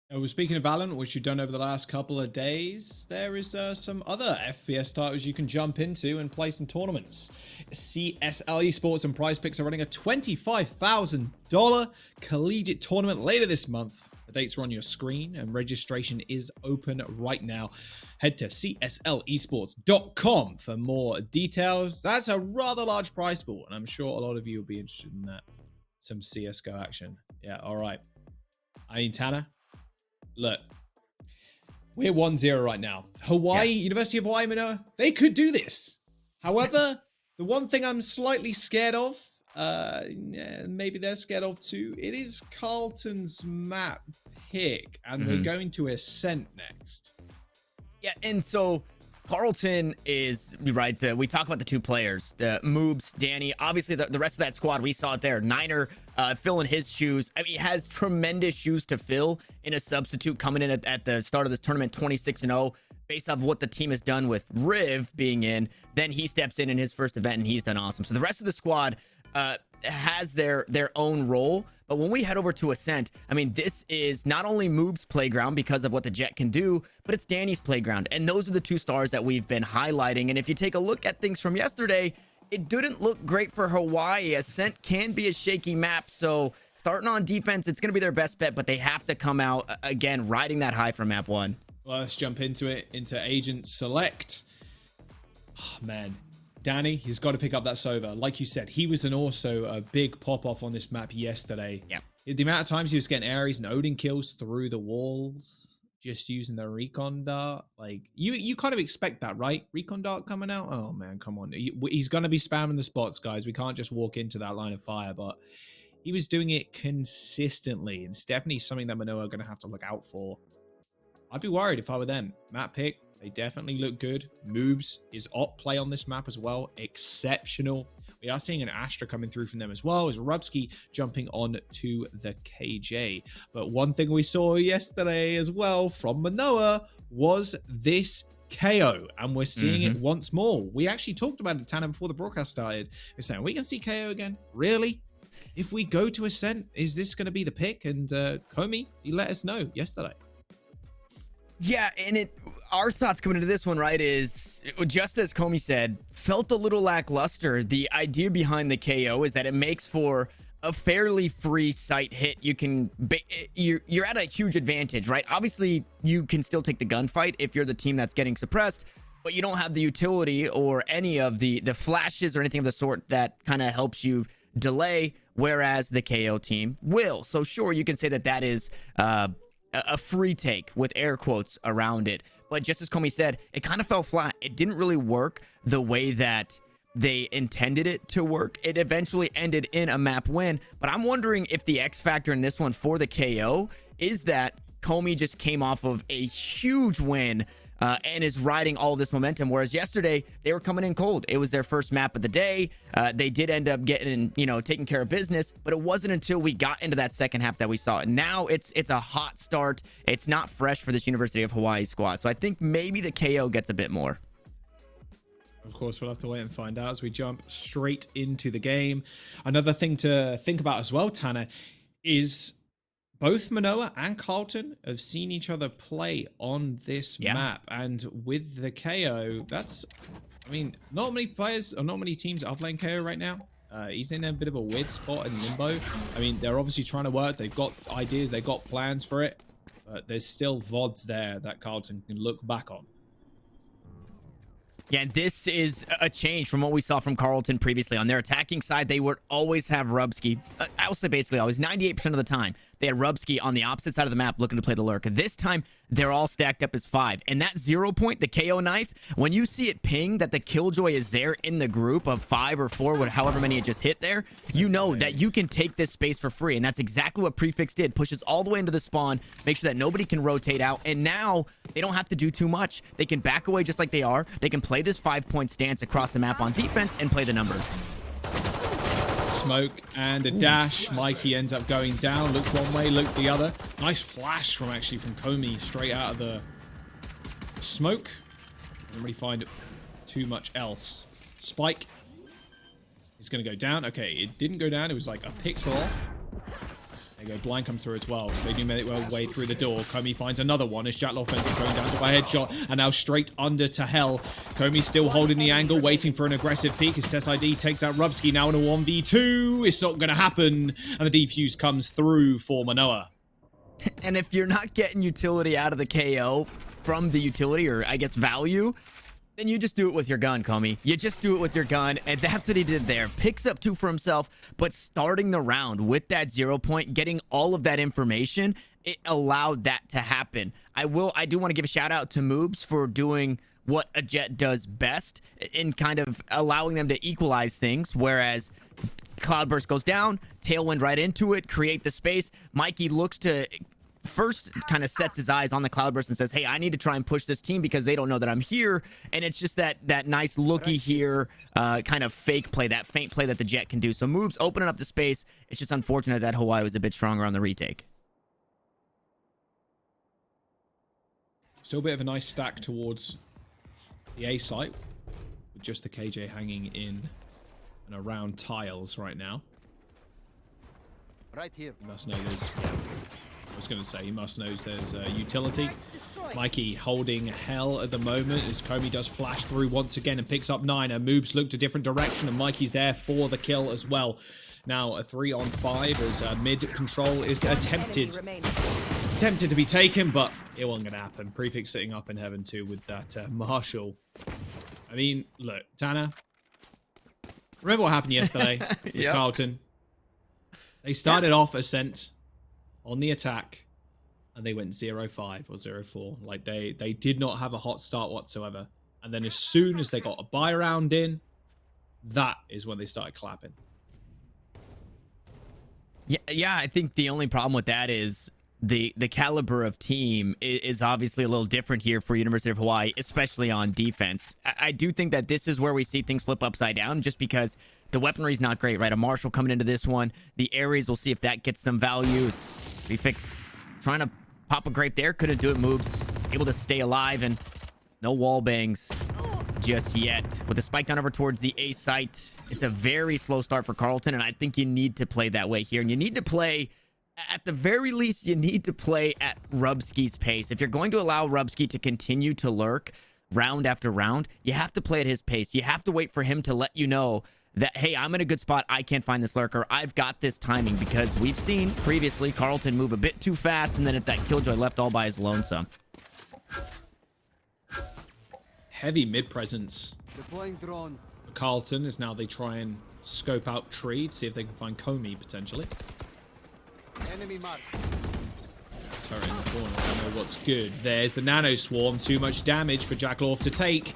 Well, speaking of VALORANT, which you've done over the last couple of days, there is some other FPS titles you can jump into and play some tournaments. CSL Esports and Prize Picks are running a $25,000 collegiate tournament later this month. The dates are on your screen and registration is open right now. Head to cslesports.com for more details. That's a rather large prize pool, and I'm sure a lot of you will be interested in that. Some CSGO action. Yeah, all right. I mean, Tanner, look, we're 1-0 right now. University of Hawaii Manoa, they could do this. However, the one thing I'm slightly scared of, maybe they're scared of too, it is Carleton's map pick, and we're going to Ascent next. Yeah, and so Carleton is, right, we talk about the 2 players, the Moobs, Danny, obviously the rest of that squad, we saw it there. Niner filling his shoes. I mean, he has tremendous shoes to fill in a substitute coming in at the start of this tournament, 26-0, based off what the team has done with Riv being in. Then he steps in his first event, and he's done awesome. So the rest of the squad has their own role. But when we head over to Ascent, I mean, this is not only Moob's playground because of what the Jet can do, but it's Danny's playground. And those are the 2 stars that we've been highlighting. And if you take a look at things from yesterday, it didn't look great for Hawaii. Ascent can be a shaky map. So starting on defense, it's going to be their best bet, but they have to come out, again, riding that high from map 1. Well, let's jump into it, into Agent Select. Oh, man. Danny, he's got to pick up that Sova. Like you said, he was also a big pop-off on this map yesterday. Yeah. The amount of times he was getting Ares and Odin kills through the walls, just using the Recon Dart. Like, you kind of expect that, right? Recon Dart coming out? Oh, man, come on. He's going to be spamming the spots, guys. We can't just walk into that line of fire, but he was doing it consistently. It's definitely something that Mānoa are going to have to look out for. I'd be worried if I were them. Map pick, they definitely look good. Moves is op play on this map as well. Exceptional. We are seeing an Astra coming through from them as well as Rubsky jumping on to the KJ. But one thing we saw yesterday as well from Mānoa was this KO, and we're seeing it once more. We actually talked about it, Tanner, before the broadcast started. We're saying, we can see KO again? Really? If we go to Ascent, is this going to be the pick? And Comey, he let us know yesterday. Yeah, and our thoughts coming into this one, right, is just as Comey said, felt a little lackluster. The idea behind the KO is that it makes for a fairly free site hit. You can, you're at a huge advantage, right? Obviously, you can still take the gunfight if you're the team that's getting suppressed, but you don't have the utility or any of the flashes or anything of the sort that kind of helps you delay, whereas the KO team will. So sure, you can say that that is a free take with air quotes around it, but just as Comey said, it kind of fell flat. It didn't really work the way that they intended it to work. It eventually ended in a map win, but I'm wondering if the X factor in this one for the KO is that Comey just came off of a huge win and is riding all this momentum. Whereas yesterday, they were coming in cold. It was their first map of the day. They did end up getting, taking care of business, but it wasn't until we got into that second half that we saw it. Now it's a hot start. It's not fresh for this University of Hawaii squad. So I think maybe the KO gets a bit more. Of course, we'll have to wait and find out as we jump straight into the game. Another thing to think about as well, Tanner, is both Mānoa and Carlton have seen each other play on this map. And with the KO, not many players or not many teams are playing KO right now. He's in a bit of a weird spot in limbo. They're obviously trying to work. They've got ideas. They've got plans for it. But there's still VODs there that Carlton can look back on. Yeah, this is a change from what we saw from Carlton previously. On their attacking side, they would always have Rubsky. I will say basically always, 98% of the time, they had Rubsky on the opposite side of the map looking to play the lurk. This time, they're all stacked up as 5. And that 0 point, the KO knife, when you see it ping that the Killjoy is there in the group of 5 or 4, however many it just hit there, you know that you can take this space for free. And that's exactly what Prefix did. Pushes all the way into the spawn, make sure that nobody can rotate out. And now they don't have to do too much. They can back away just like they are. They can play this 5-point stance across the map on defense and play the numbers. Smoke and a dash. Mikey ends up going down. Looked one way, looked the other. Nice flash from Comey straight out of the smoke. Doesn't really find too much else. Spike is going to go down. Okay, it didn't go down. It was like a pixel off. There you go. Blind comes through as well. They do make their way through the door. Comey finds another one as Jackloff ends up going down to a headshot. And now straight under to hell. Comey still holding the angle, waiting for an aggressive peek as TESID takes out Rubsky now in a 1v2. It's not going to happen. And the defuse comes through for Mānoa. And if you're not getting utility out of the KO from the utility, or I guess value, then you just do it with your gun, Comey. You just do it with your gun, and that's what he did there. Picks up 2 for himself, but starting the round with that 0 point, getting all of that information, it allowed that to happen. I do want to give a shout out to Moobs for doing what a Jet does best in kind of allowing them to equalize things, whereas Cloudburst goes down, Tailwind right into it, create the space. Mikey looks to first kind of sets his eyes on the Cloudburst and says, hey, I need to try and push this team because they don't know that I'm here. And it's just that nice looky here kind of fake play, that feint play that the Jet can do. So Moves opening up the space. It's just unfortunate that Hawaii was a bit stronger on the retake. Still a bit of a nice stack towards the A site with just the KJ hanging in and around tiles right now. Right here. You must know there's... I was going to say, he must know there's utility. Mikey holding hell at the moment as Comey does flash through once again and picks up 9. And Moves looked a different direction and Mikey's there for the kill as well. Now a 3-on-5 as mid control is attempted to be taken, but it wasn't going to happen. Prefix sitting up in heaven too with that Marshall. I mean, look, Tanner, remember what happened yesterday with Carlton? They started off Ascent on the attack, and they went 0-5 or 0-4. Like, they did not have a hot start whatsoever. And then as soon as they got a buy round in, that is when they started clapping. Yeah, I think the only problem with that is the caliber of team is obviously a little different here for University of Hawaii, especially on defense. I do think that this is where we see things flip upside down, just because the weaponry is not great, right? A Marshall coming into this one. The Ares, we'll see if that gets some value. Prefix trying to pop a grape there. Couldn't do it. Moves able to stay alive, and no wall bangs just yet. With the spike down over towards the A site, it's a very slow start for Carlton, and I think you need to play that way here. And you need to play, at the very least, you need to play at Rubsky's pace. If you're going to allow Rubsky to continue to lurk round after round, you have to play at his pace. You have to wait for him to let you know that, hey, I'm in a good spot. I can't find this lurker. I've got this timing, because we've seen previously Carlton move a bit too fast, and then it's that Killjoy left all by his lonesome. Heavy mid presence. Deploying drone. Carlton is now they try and scope out tree to see if they can find Comey potentially. Enemy mark. Turret in the corner. I know what's good. There's the nano swarm. Too much damage for Jackloff to take.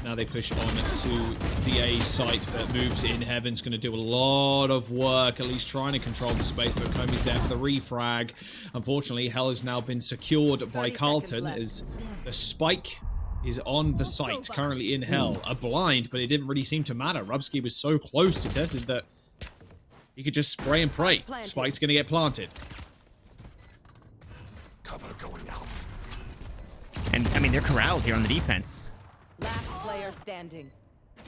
Now they push on to the A site, but moves in Heaven's going to do a lot of work, at least trying to control the space. So Komi's there for the refrag. Unfortunately, Hell has now been secured by Carlton as the spike is on the site, currently in Hell. A blind, but it didn't really seem to matter. Rubsky was so close to Tested that he could just spray and pray. Spike's going to get planted. Cover going out. And, I mean, they're corralled here on the defense. Last player standing.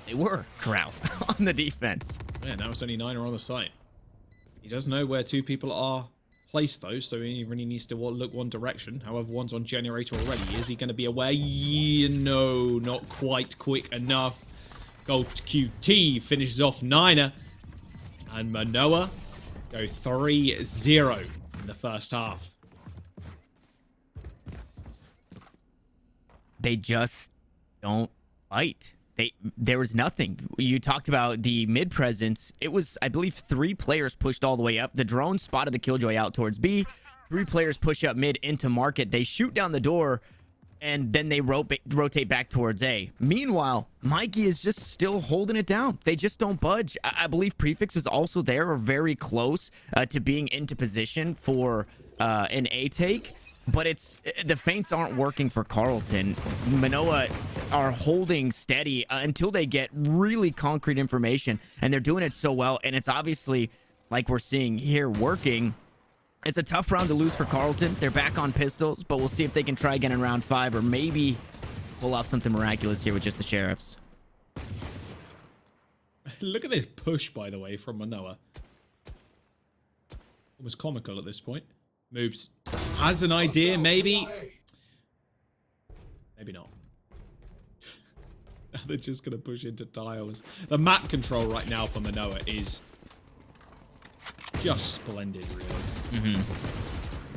They were corralled on the defense. Yeah, now it's only 9 on the site. He does know where 2 people are placed, though, so he really needs to look one direction. However, one's on generator already. Is he going to be aware? No, not quite quick enough. Gold QT finishes off Niner. And Mānoa go 3-0 in the first half. They just don't fight. There was nothing. You talked about the mid presence. It was, I believe, 3 players pushed all the way up. The drone spotted the Killjoy out towards B. 3 players push up mid into market. They shoot down the door, and then they rotate back towards A. Meanwhile, Mikey is just still holding it down. They just don't budge. I believe Prefix is also there or very close to being into position for an A take. But the feints aren't working for Carlton. Mānoa are holding steady until they get really concrete information, and they're doing it so well. And it's obviously, like we're seeing here, working. It's a tough round to lose for Carlton. They're back on pistols, but we'll see if they can try again in round 5 or maybe pull off something miraculous here with just the sheriffs. Look at this push, by the way, from Mānoa. Almost comical at this point. Moves. Has an idea, maybe. Maybe not. They're just going to push into tiles. The map control right now for Mānoa is just splendid, really.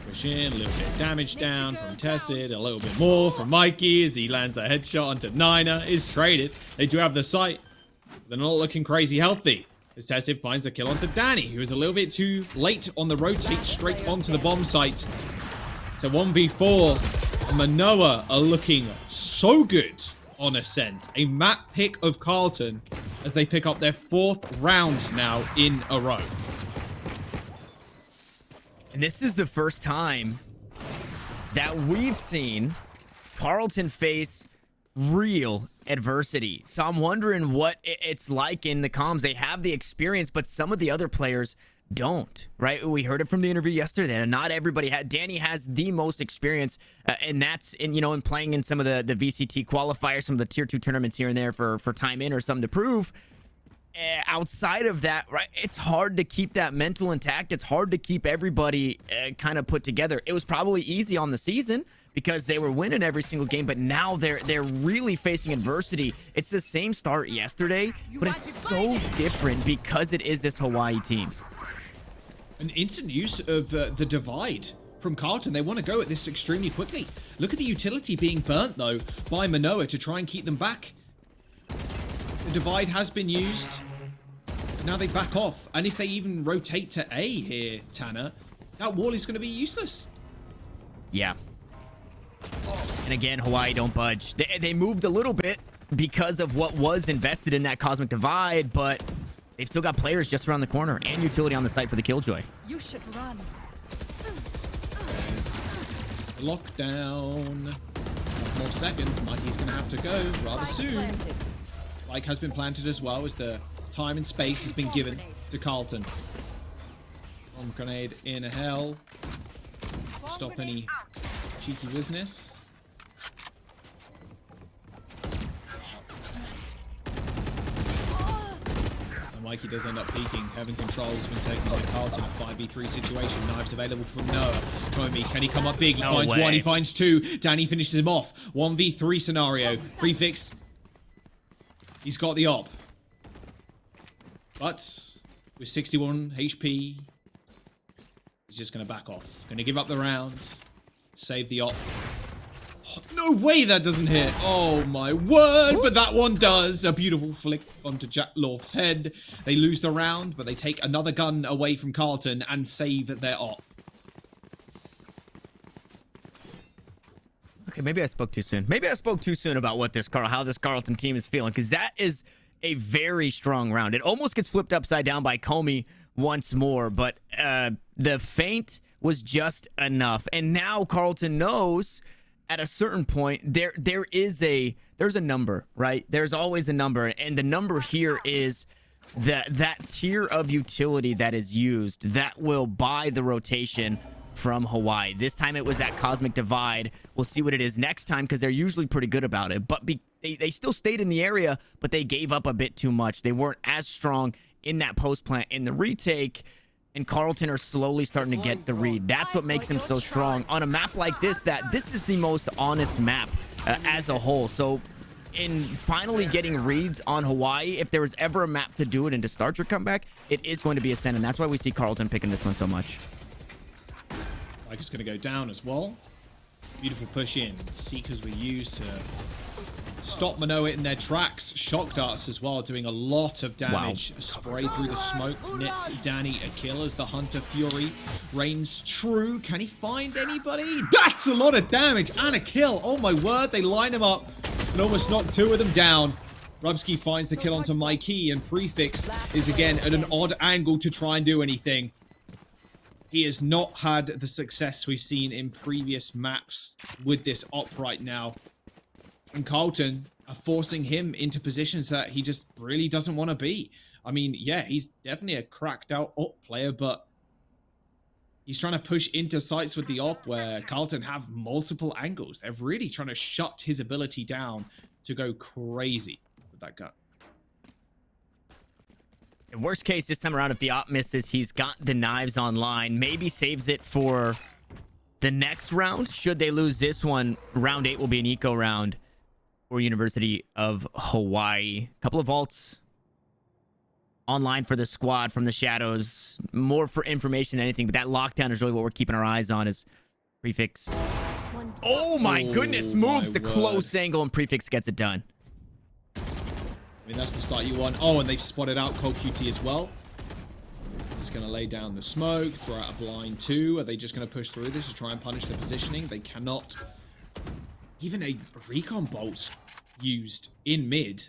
Push in, a little bit of damage down from Tessid, a little bit more from Mikey as he lands a headshot onto Niner. Is traded. They do have the sight. They're not looking crazy healthy. As Tessid finds the kill onto Danny, who is a little bit too late on the rotate straight onto the bomb site. To 1v4. Mānoa are looking so good on Ascent. A map pick of Carlton as they pick up their 4th round now in a row. And this is the first time that we've seen Carlton face real adversity. So I'm wondering what it's like in the comms. They have the experience, but some of the other players don't, right? We heard it from the interview yesterday, and not everybody had. Danny has the most experience, and that's in, in playing in some of the VCT qualifiers, some of the tier 2 tournaments here and there for time in or something to prove. Outside of that, right, it's hard to keep that mental intact. It's hard to keep everybody kind of put together. It was probably easy on the season because they were winning every single game, but now they're really facing adversity. It's the same start yesterday, but it's so different because it is this Hawaii team. An instant use of the divide from Carlton. They want to go at this extremely quickly. Look at the utility being burnt, though, by Mānoa to try and keep them back. The divide has been used. Now they back off. And if they even rotate to A here, Tanner, that wall is going to be useless. Yeah. And again, Hawaii don't budge. They moved a little bit because of what was invested in that Cosmic Divide, but they've still got players just around the corner and utility on the site for the Killjoy. You should run. Lockdown. More seconds. Mikey's going to have to go rather soon. Spike has been planted as well as the time and space has been given to Carlton. Bomb grenade in hell. Stop any cheeky business. And Mikey does end up peeking. Heaven control has been taken by Carlton. A 5v3 situation. Knives available from Noah. Komi, can he come up big? He finds one, he finds 2. Danny finishes him off. 1v3 scenario. Prefix. He's got the op. But with 61 HP, he's just going to back off. Going to give up the round. Save the op. Oh, no way that doesn't hit. Oh my word. But that one does. A beautiful flick onto Jack Lorf's head. They lose the round, but they take another gun away from Carlton and save their op. Look Okay, maybe I spoke too soon. Maybe I spoke too soon about how this Carleton team is feeling, because that is a very strong round. It almost gets flipped upside down by Comey once more, but the feint was just enough. And now Carleton knows at a certain point there's a number, right? There's always a number, and the number here is that tier of utility that is used that will buy the rotation from Hawaii. This time it was that Cosmic Divide. We'll see what it is next time, because they're usually pretty good about it. But they still stayed in the area, but they gave up a bit too much. They weren't as strong in that post plant. In the retake, and Carleton are slowly starting to get the read. That's what makes them so strong on a map like this. This is the most honest map as a whole. So in finally getting reads on Hawaii, if there was ever a map to do it and to start your comeback, it is going to be Ascent, and that's why we see Carleton picking this one so much. Like it's going to go down as well. Beautiful push in. Seekers were used to stop Mānoa in their tracks. Shock darts as well, doing a lot of damage. Wow. Spray through the smoke. Nets Danny a kill as the Hunter Fury reigns true. Can he find anybody? That's a lot of damage and a kill. Oh my word, they line him up and almost knock two of them down. Rubsky finds the kill onto Mikey, and Prefix is again at an odd angle to try and do anything. He has not had the success we've seen in previous maps with this op right now. And Carleton are forcing him into positions that he just really doesn't want to be. I mean, yeah, he's definitely a cracked out op player, but he's trying to push into sites with the op where Carleton have multiple angles. They're really trying to shut his ability down to go crazy with that gun. In worst case, this time around, if the op misses, he's got the knives online. Maybe saves it for the next round. Should they lose this one, round 8 will be an eco round for University of Hawaii. A couple of vaults online for the squad from the shadows. More for information than anything, but that lockdown is really what we're keeping our eyes on. Is Prefix. Oh my goodness, moves the close angle, and Prefix gets it done. I mean, that's the start you want. Oh, and they've spotted out Cold QT as well. He's going to lay down the smoke, throw out a blind too. Are they just going to push through this to try and punish their positioning? They cannot. Even a recon bolt used in mid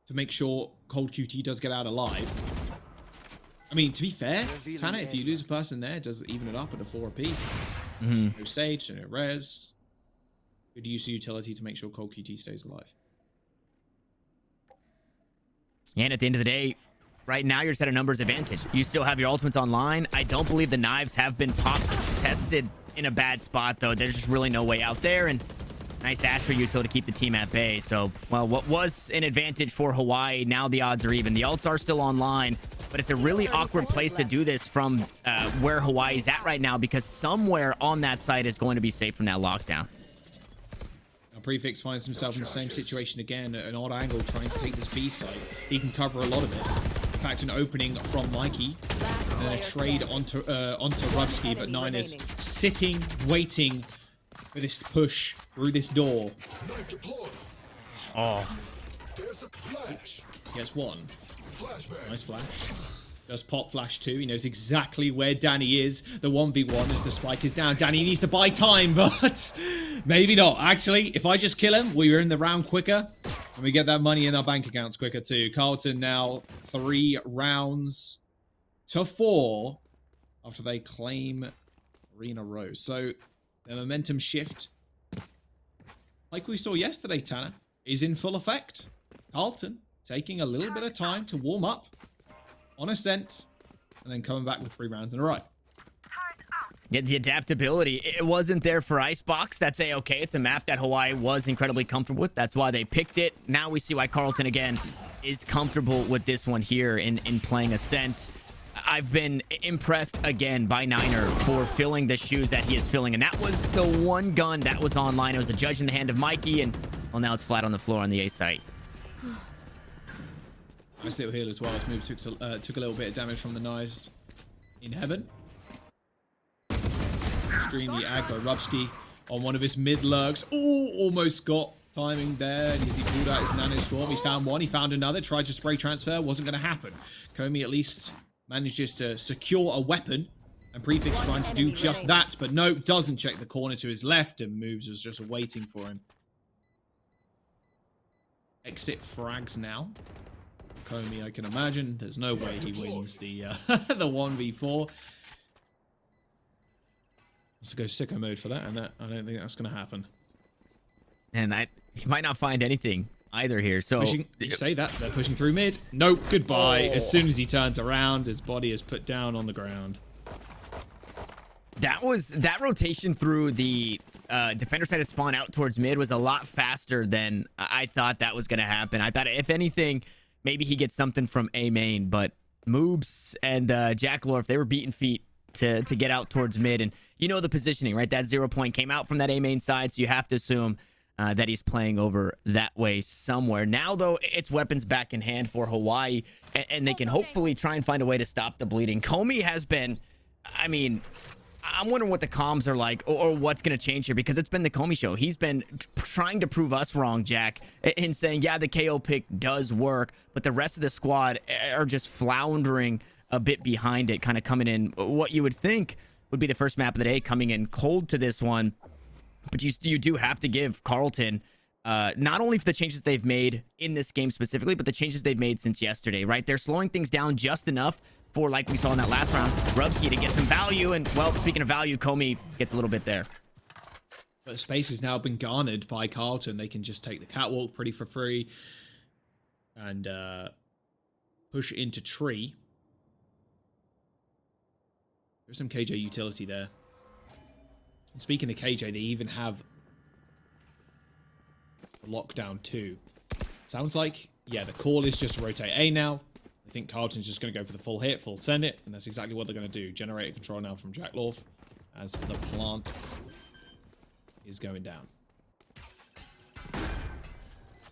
to make sure Cold QT does get out alive. I mean, to be fair, Tanner, if you lose a person there, it does even it up at a 4 apiece. No Sage, no Res. Good use of utility to make sure Cold QT stays alive. And at the end of the day, right now you're just at a numbers advantage. You still have your ultimates online. I don't believe the knives have been popped, tested in a bad spot, though. There's just really no way out there. And nice ask for util to keep the team at bay. So, well, what was an advantage for Hawaii, now the odds are even. The ults are still online, but it's a really awkward place to do this from where Hawaii's at right now, because somewhere on that site is going to be safe from that lockdown. Prefix finds himself in the same situation again, at an odd angle, trying to take this B site. He can cover a lot of it. In fact, an opening from Mikey, and then a trade onto Rubsky, but Nine is sitting, waiting for this push through this door. Oh. Gets one. Nice flash. Does pop flash 2. He knows exactly where Danny is. The 1v1 as the spike is down. Danny needs to buy time, but maybe not. Actually, if I just kill him, we're in the round quicker. And we get that money in our bank accounts quicker too. Carleton now 3 rounds to 4 after they claim 3 in a row. So the momentum shift, like we saw yesterday, Tanner, is in full effect. Carleton taking a little bit of time to warm up on Ascent, and then coming back with 3 rounds in a row. Yeah, the adaptability, it wasn't there for Icebox. That's a-okay. It's a map that Hawaii was incredibly comfortable with. That's why they picked it. Now we see why Carleton, again, is comfortable with this one here in playing Ascent. I've been impressed, again, by Niner for filling the shoes that he is filling, and that was the one gun that was online. It was a judge in the hand of Mikey, and, well, now it's flat on the floor on the A site. Nice little heal as well. His move took a little bit of damage from the knives in heaven. Extremely aggro. Rubsky on one of his mid lurks. Oh, almost got timing there. And as he pulled out his nano swarm, he found one, he found another, tried to spray transfer, wasn't going to happen. Comey at least manages to secure a weapon And Prefix trying to do just that, but no, doesn't check the corner to his left, and Moves was just waiting for him. Exit frags now. Comey, I can imagine. There's no way he wins the the 1v4. Let's go sicko mode for that, and I don't think that's going to happen. And he might not find anything either here. So you say that they're pushing through mid. Nope, goodbye. As soon as he turns around, his body is put down on the ground. That rotation through the defender side of spawn out towards mid was a lot faster than I thought that was going to happen. I thought if anything, maybe he gets something from A main, but Moobs and Jackalor, if they were beating feet to get out towards mid, and you know the positioning, right? That 0 point came out from that A main side, so you have to assume that he's playing over that way somewhere. Now, though, it's weapons back in hand for Hawaii, and they can hopefully try and find a way to stop the bleeding. Comey has been, I mean, I'm wondering what the comms are like, or what's going to change here, because it's been the Comey show. He's been trying to prove us wrong, Jack, in saying, yeah, the KO pick does work, but the rest of the squad are just floundering a bit behind it, kind of coming in what you would think would be the first map of the day, coming in cold to this one. But you do have to give Carlton, not only for the changes they've made in this game specifically, but the changes they've made since yesterday, right? They're slowing things down just enough for, like we saw in that last round, Rubsky to get some value. And, well, speaking of value, Comey gets a little bit there. But space has now been garnered by Carlton. They can just take the catwalk pretty for free and push into tree. There's some KJ utility there. And speaking of KJ, they even have lockdown too. Sounds like, yeah, the call is just rotate A now. I think Carlton's just going to go for the full hit, full send it, and that's exactly what they're going to do. Generator control now from Jack Lorf as the plant is going down.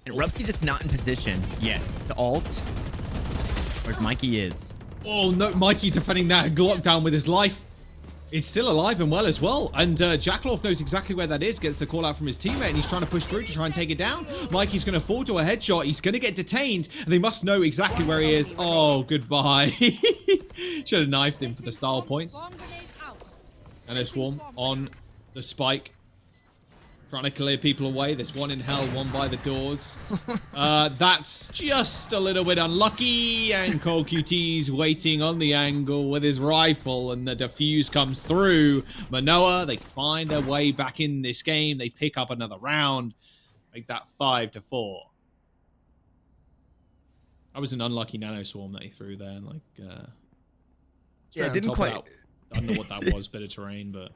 And Rubsky just not in position yet to ult. Where's Mikey is? Oh, no, Mikey defending that lockdown with his life. It's still alive and well as well. And Jackalov knows exactly where that is. Gets the call out from his teammate, and he's trying to push through to try and take it down. Mikey's going to fall to a headshot. He's going to get detained, and they must know exactly where he is. Oh, goodbye. Should have knifed him for the style points. And a swarm on the spike. Trying to clear people away. There's one in hell, one by the doors. That's just a little bit unlucky. And Cole QT's waiting on the angle with his rifle, and the defuse comes through. Mānoa, they find their way back in this game. They pick up another round. Make that 5-4. That was an unlucky nano swarm that he threw there. Like, yeah, it didn't quite. I don't know what that was, bit of terrain, but.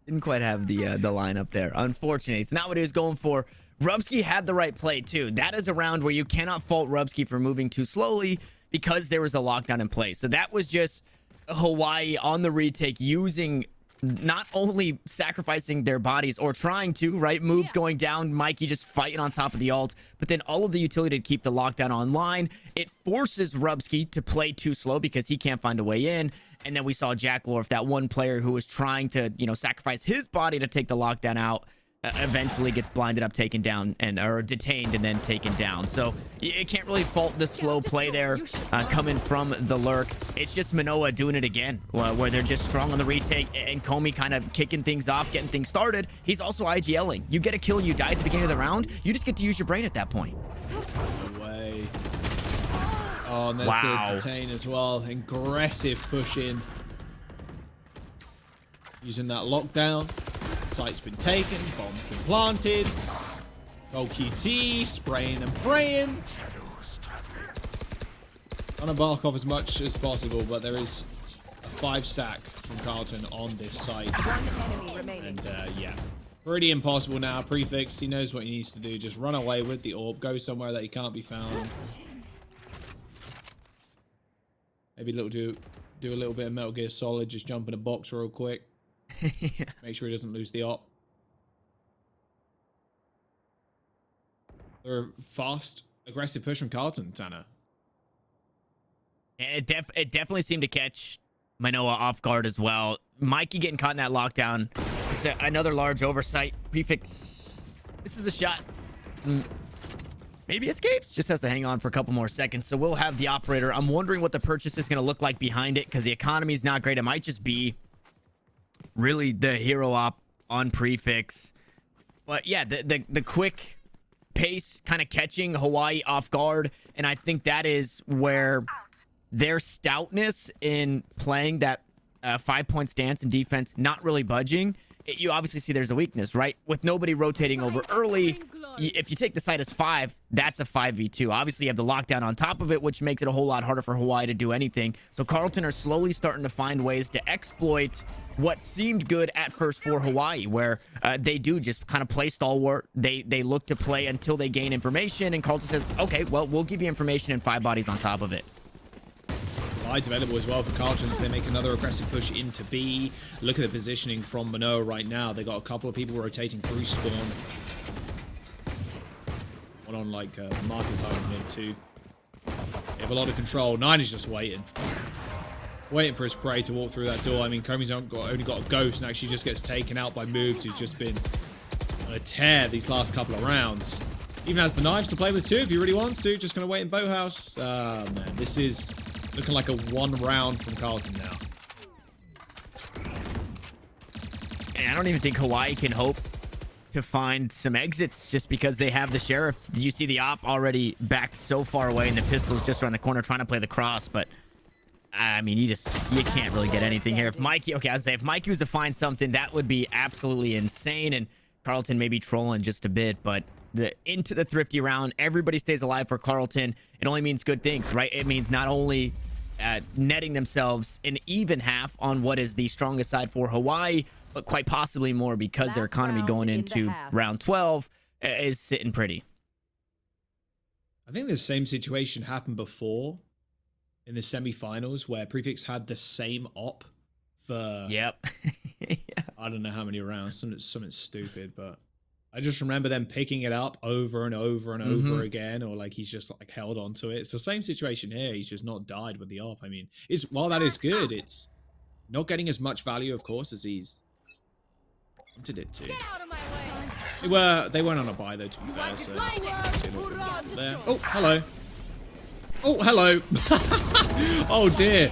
Didn't quite have the lineup there. Unfortunately, it's not what he was going for. Rubsky had the right play too. That is a round where you cannot fault Rubsky for moving too slowly because there was a lockdown in place. So that was just Hawaii on the retake, using, not only sacrificing their bodies or trying to, right? Moves going down, Mikey just fighting on top of the ult, but then all of the utility to keep the lockdown online. It forces Rubsky to play too slow because he can't find a way in. And then we saw Jack Lorf, that one player who was trying to, you know, sacrifice his body to take the lockdown out, eventually gets blinded up, taken down, or detained and then taken down. So you can't really fault the slow play there coming from the lurk. It's just Mānoa doing it again, where they're just strong on the retake, and Comey kind of kicking things off, getting things started. He's also IGLing. You get a kill and you die at the beginning of the round, you just get to use your brain at that point. No way. Oh, and there's the detain as well. Aggressive push in. Using that lockdown. Site's been taken. Bomb's been planted. Gold QT. Spraying and praying. Trying to bark off as much as possible, but there is a 5-stack from Carlton on this site. And yeah, pretty impossible now. Prefix, he knows what he needs to do. Just run away with the orb. Go somewhere that he can't be found. Maybe do a little bit of Metal Gear Solid, just jump in a box real quick. Yeah. Make sure he doesn't lose the op. They're a fast, aggressive push from Carlton, Tanner. And it definitely seemed to catch Mānoa off guard as well. Mikey getting caught in that lockdown. It's another large oversight. Prefix. This is a shot. maybe escapes. Just has to hang on for a couple more seconds. So we'll have the operator. I'm wondering what the purchase is going to look like behind it because the economy is not great. It might just be really the hero op on prefix. But yeah, the quick pace kind of catching Hawaii off guard. And I think that is where their stoutness in playing that 5-point stance and defense, not really budging. You obviously see there's a weakness, right? With nobody rotating over early, if you take the site as 5, that's a 5v2. Obviously, you have the lockdown on top of it, which makes it a whole lot harder for Hawaii to do anything. So Carleton are slowly starting to find ways to exploit what seemed good at first for Hawaii, where they do just kind of play stalwart. They look to play until they gain information, and Carleton says, okay, well, we'll give you information and 5 bodies on top of it. Light available as well for Carleton. They make another aggressive push into B. Look at the positioning from Mānoa right now. They got a couple of people rotating through spawn. One on like the market side of mid too. They have a lot of control. Nine is just waiting. Waiting for his prey to walk through that door. I mean, Komi's only got a ghost and actually just gets taken out by Moves, who's just been on a tear these last couple of rounds. Even has the knives to play with too if he really wants to. Just going to wait in Boathouse. Oh man, this is looking like a 1 round from Carleton now. And I don't even think Hawaii can hope to find some exits just because they have the sheriff. You see the op already backed so far away and the pistol's just around the corner trying to play the cross, but I mean, you can't really get anything here. If Mikey, okay, I was say if Mikey was to find something, that would be absolutely insane. And Carleton may be trolling just a bit, but into the thrifty round, everybody stays alive for Carleton. It only means good things, right? It means not only netting themselves an even half on what is the strongest side for Hawaii, but quite possibly more because their economy going into round 12 is sitting pretty. I think the same situation happened before in the semifinals where Prefix had the same op for yeah. I don't know how many rounds, something stupid, but I just remember them picking it up over and over and over again, or like he's just like held on to it. It's the same situation here. He's just not died with the op. I mean, while that is good, it's not getting as much value, of course, as he's wanted it to. They weren't on a buy though, to be fair. So there. Oh, hello. Oh, hello. Oh dear.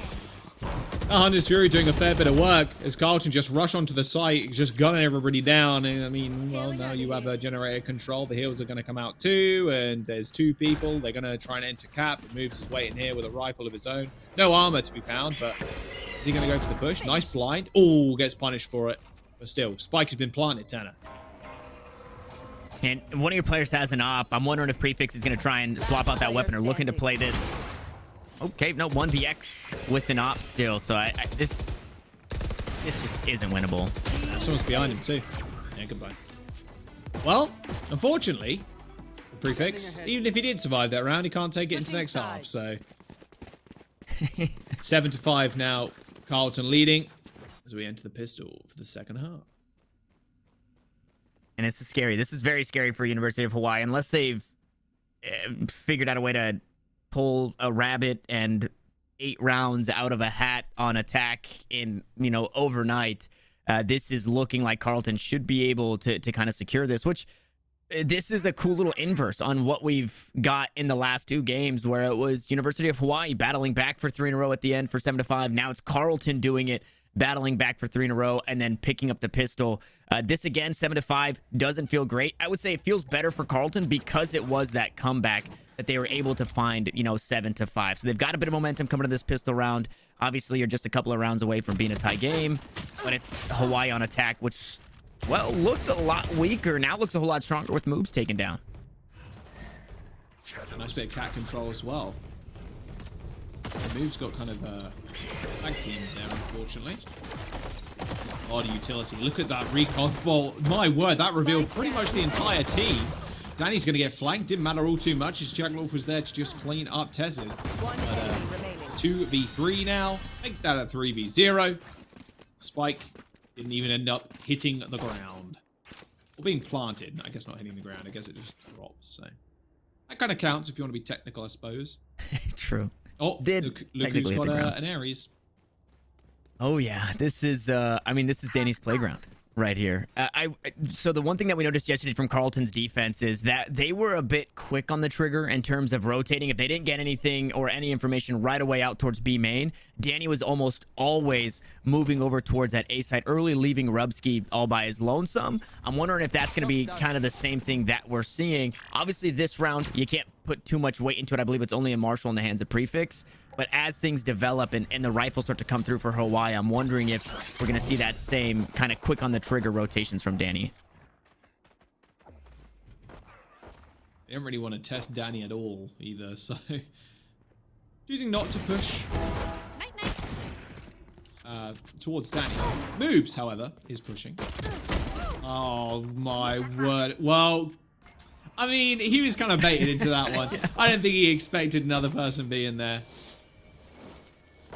Hunter's Fury doing a fair bit of work as Carleton just rush onto the site, just gunning everybody down. And I mean, well, now you have a generator control. The heals are going to come out too, and there's 2 people. They're going to try and enter cap. Moves his way in here with a rifle of his own. No armor to be found, but is he going to go for the push? Nice blind. Oh, gets punished for it. But still, Spike has been planted, Tanner. And one of your players has an op. I'm wondering if Prefix is going to try and swap out that weapon or looking to play this. Okay, no, 1vx with an op still. So this just isn't winnable. Someone's behind him too. Yeah, goodbye. Well, unfortunately, the Prefix, even if he did survive that round, he can't take it into the next half. So 7-5 now. Carleton leading as we enter the pistol for the second half. And it's scary. This is very scary for University of Hawaii, unless they've figured out a way to pull a rabbit and 8 rounds out of a hat on attack in, overnight. This is looking like Carleton should be able to kind of secure this, which this is a cool little inverse on what we've got in the last 2 games, where it was University of Hawaii battling back for 3 in a row at the end for 7-5. Now it's Carleton doing it, battling back for 3 in a row and then picking up the pistol. This again, 7-5, doesn't feel great. I would say it feels better for Carleton because it was that comeback that they were able to find, 7-5. So they've got a bit of momentum coming to this pistol round. Obviously, you're just a couple of rounds away from being a tie game, but it's Hawaii on attack, which, well, looked a lot weaker. Now looks a whole lot stronger with moves taken down. Nice bit of cat control as well. The moves got kind of tag team there, unfortunately. A lot of utility. Look at that recon ball. My word, that revealed pretty much the entire team. Danny's going to get flanked. Didn't matter all too much as Jackloff was there to just clean up Tessid. But 2v3 now. Make that a 3v0. Spike didn't even end up hitting the ground. Or being planted. I guess not hitting the ground. I guess it just drops. So that kind of counts if you want to be technical, I suppose. True. Oh, look who's got an Ares. Oh, yeah. This is, this is Danny's playground. right here. So the one thing that we noticed yesterday from Carlton's defense is that they were a bit quick on the trigger in terms of rotating. If they didn't get anything or any information right away out towards B main, Danny was almost always moving over towards that A side early, leaving Rubsky all by his lonesome. I'm wondering if that's going to be kind of the same thing that we're seeing. Obviously, this round, you can't put too much weight into it. I believe it's only a Marshall in the hands of Prefix. But as things develop and the rifles start to come through for Hawaii, I'm wondering if we're going to see that same kind of quick on the trigger rotations from Danny. They don't really want to test Danny at all either, so choosing not to push towards Danny. Moobs, however, is pushing. Oh my word. Well, I mean, he was kind of baited into that one. I don't think he expected another person being there.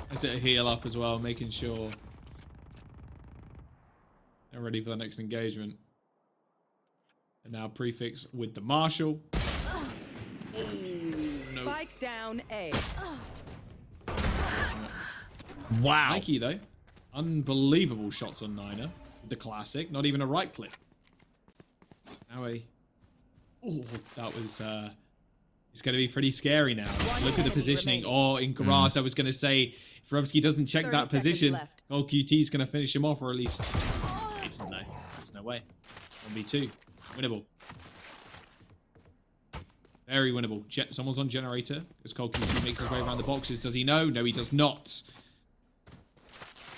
Let's hit a heal up as well, making sure they're ready for the next engagement. And now Prefix with the Marshall. Oh, no. Spike down A. Wow. Mikey, though. Unbelievable shots on Niner. The classic. Not even a right click. Now a... Oh, that was... It's going to be pretty scary now. Look at the positioning. Oh, in grass, I was going to say, if Rubsky doesn't check that position, oh, QT is going to finish him off, or at least... There's no way. 1v2. Winnable. Very winnable. Someone's on generator. As Cold QT makes his way around the boxes. Does he know? No, he does not.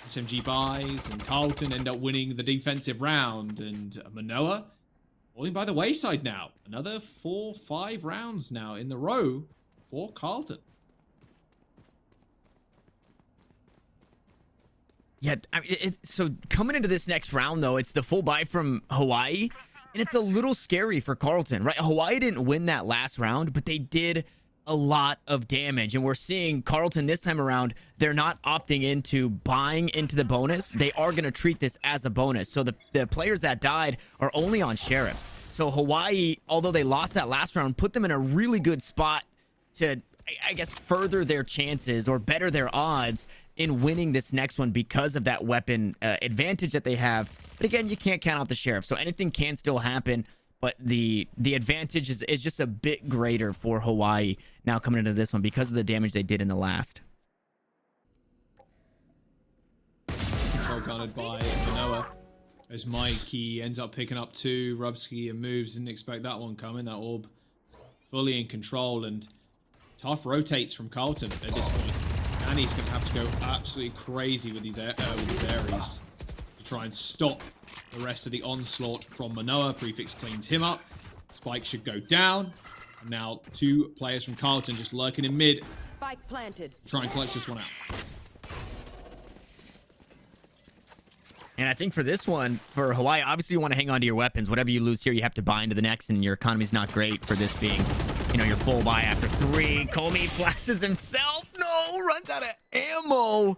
SMG buys, and Carlton end up winning the defensive round. And Mānoa falling by the wayside now. Another 4-5 rounds now in the row for Carlton. Yeah, I mean, so coming into this next round, though, it's the full buy from Hawaii, and it's a little scary for Carlton, right? Hawaii didn't win that last round, but they did a lot of damage, and we're seeing Carlton this time around, they're not opting into buying into the bonus. They are going to treat this as a bonus. So the players that died are only on sheriffs. So Hawaii, although they lost that last round, put them in a really good spot to, I guess, further their chances or better their odds in winning this next one because of that weapon advantage that they have. But again, you can't count out the sheriff, so anything can still happen. But the advantage is just a bit greater for Hawaii now coming into this one because of the damage they did in the last. Control guarded by Mānoa. As Mikey ends up picking up 2. Rubsky and moves. Didn't expect that one coming. That orb fully in control. And tough rotates from Carlton at this point. And he's going to have to go absolutely crazy with these Ares to try and stop the rest of the onslaught from Mānoa. Prefix cleans him up. Spike should go down. And now 2 players from Carlton just lurking in mid. Spike planted. Try and clutch this one out. And I think for this one, for Hawaii, obviously you want to hang on to your weapons. Whatever you lose here, you have to buy into the next, and your economy's not great for this being, you know, your full buy after 3. Comey flashes himself. No, runs out of ammo.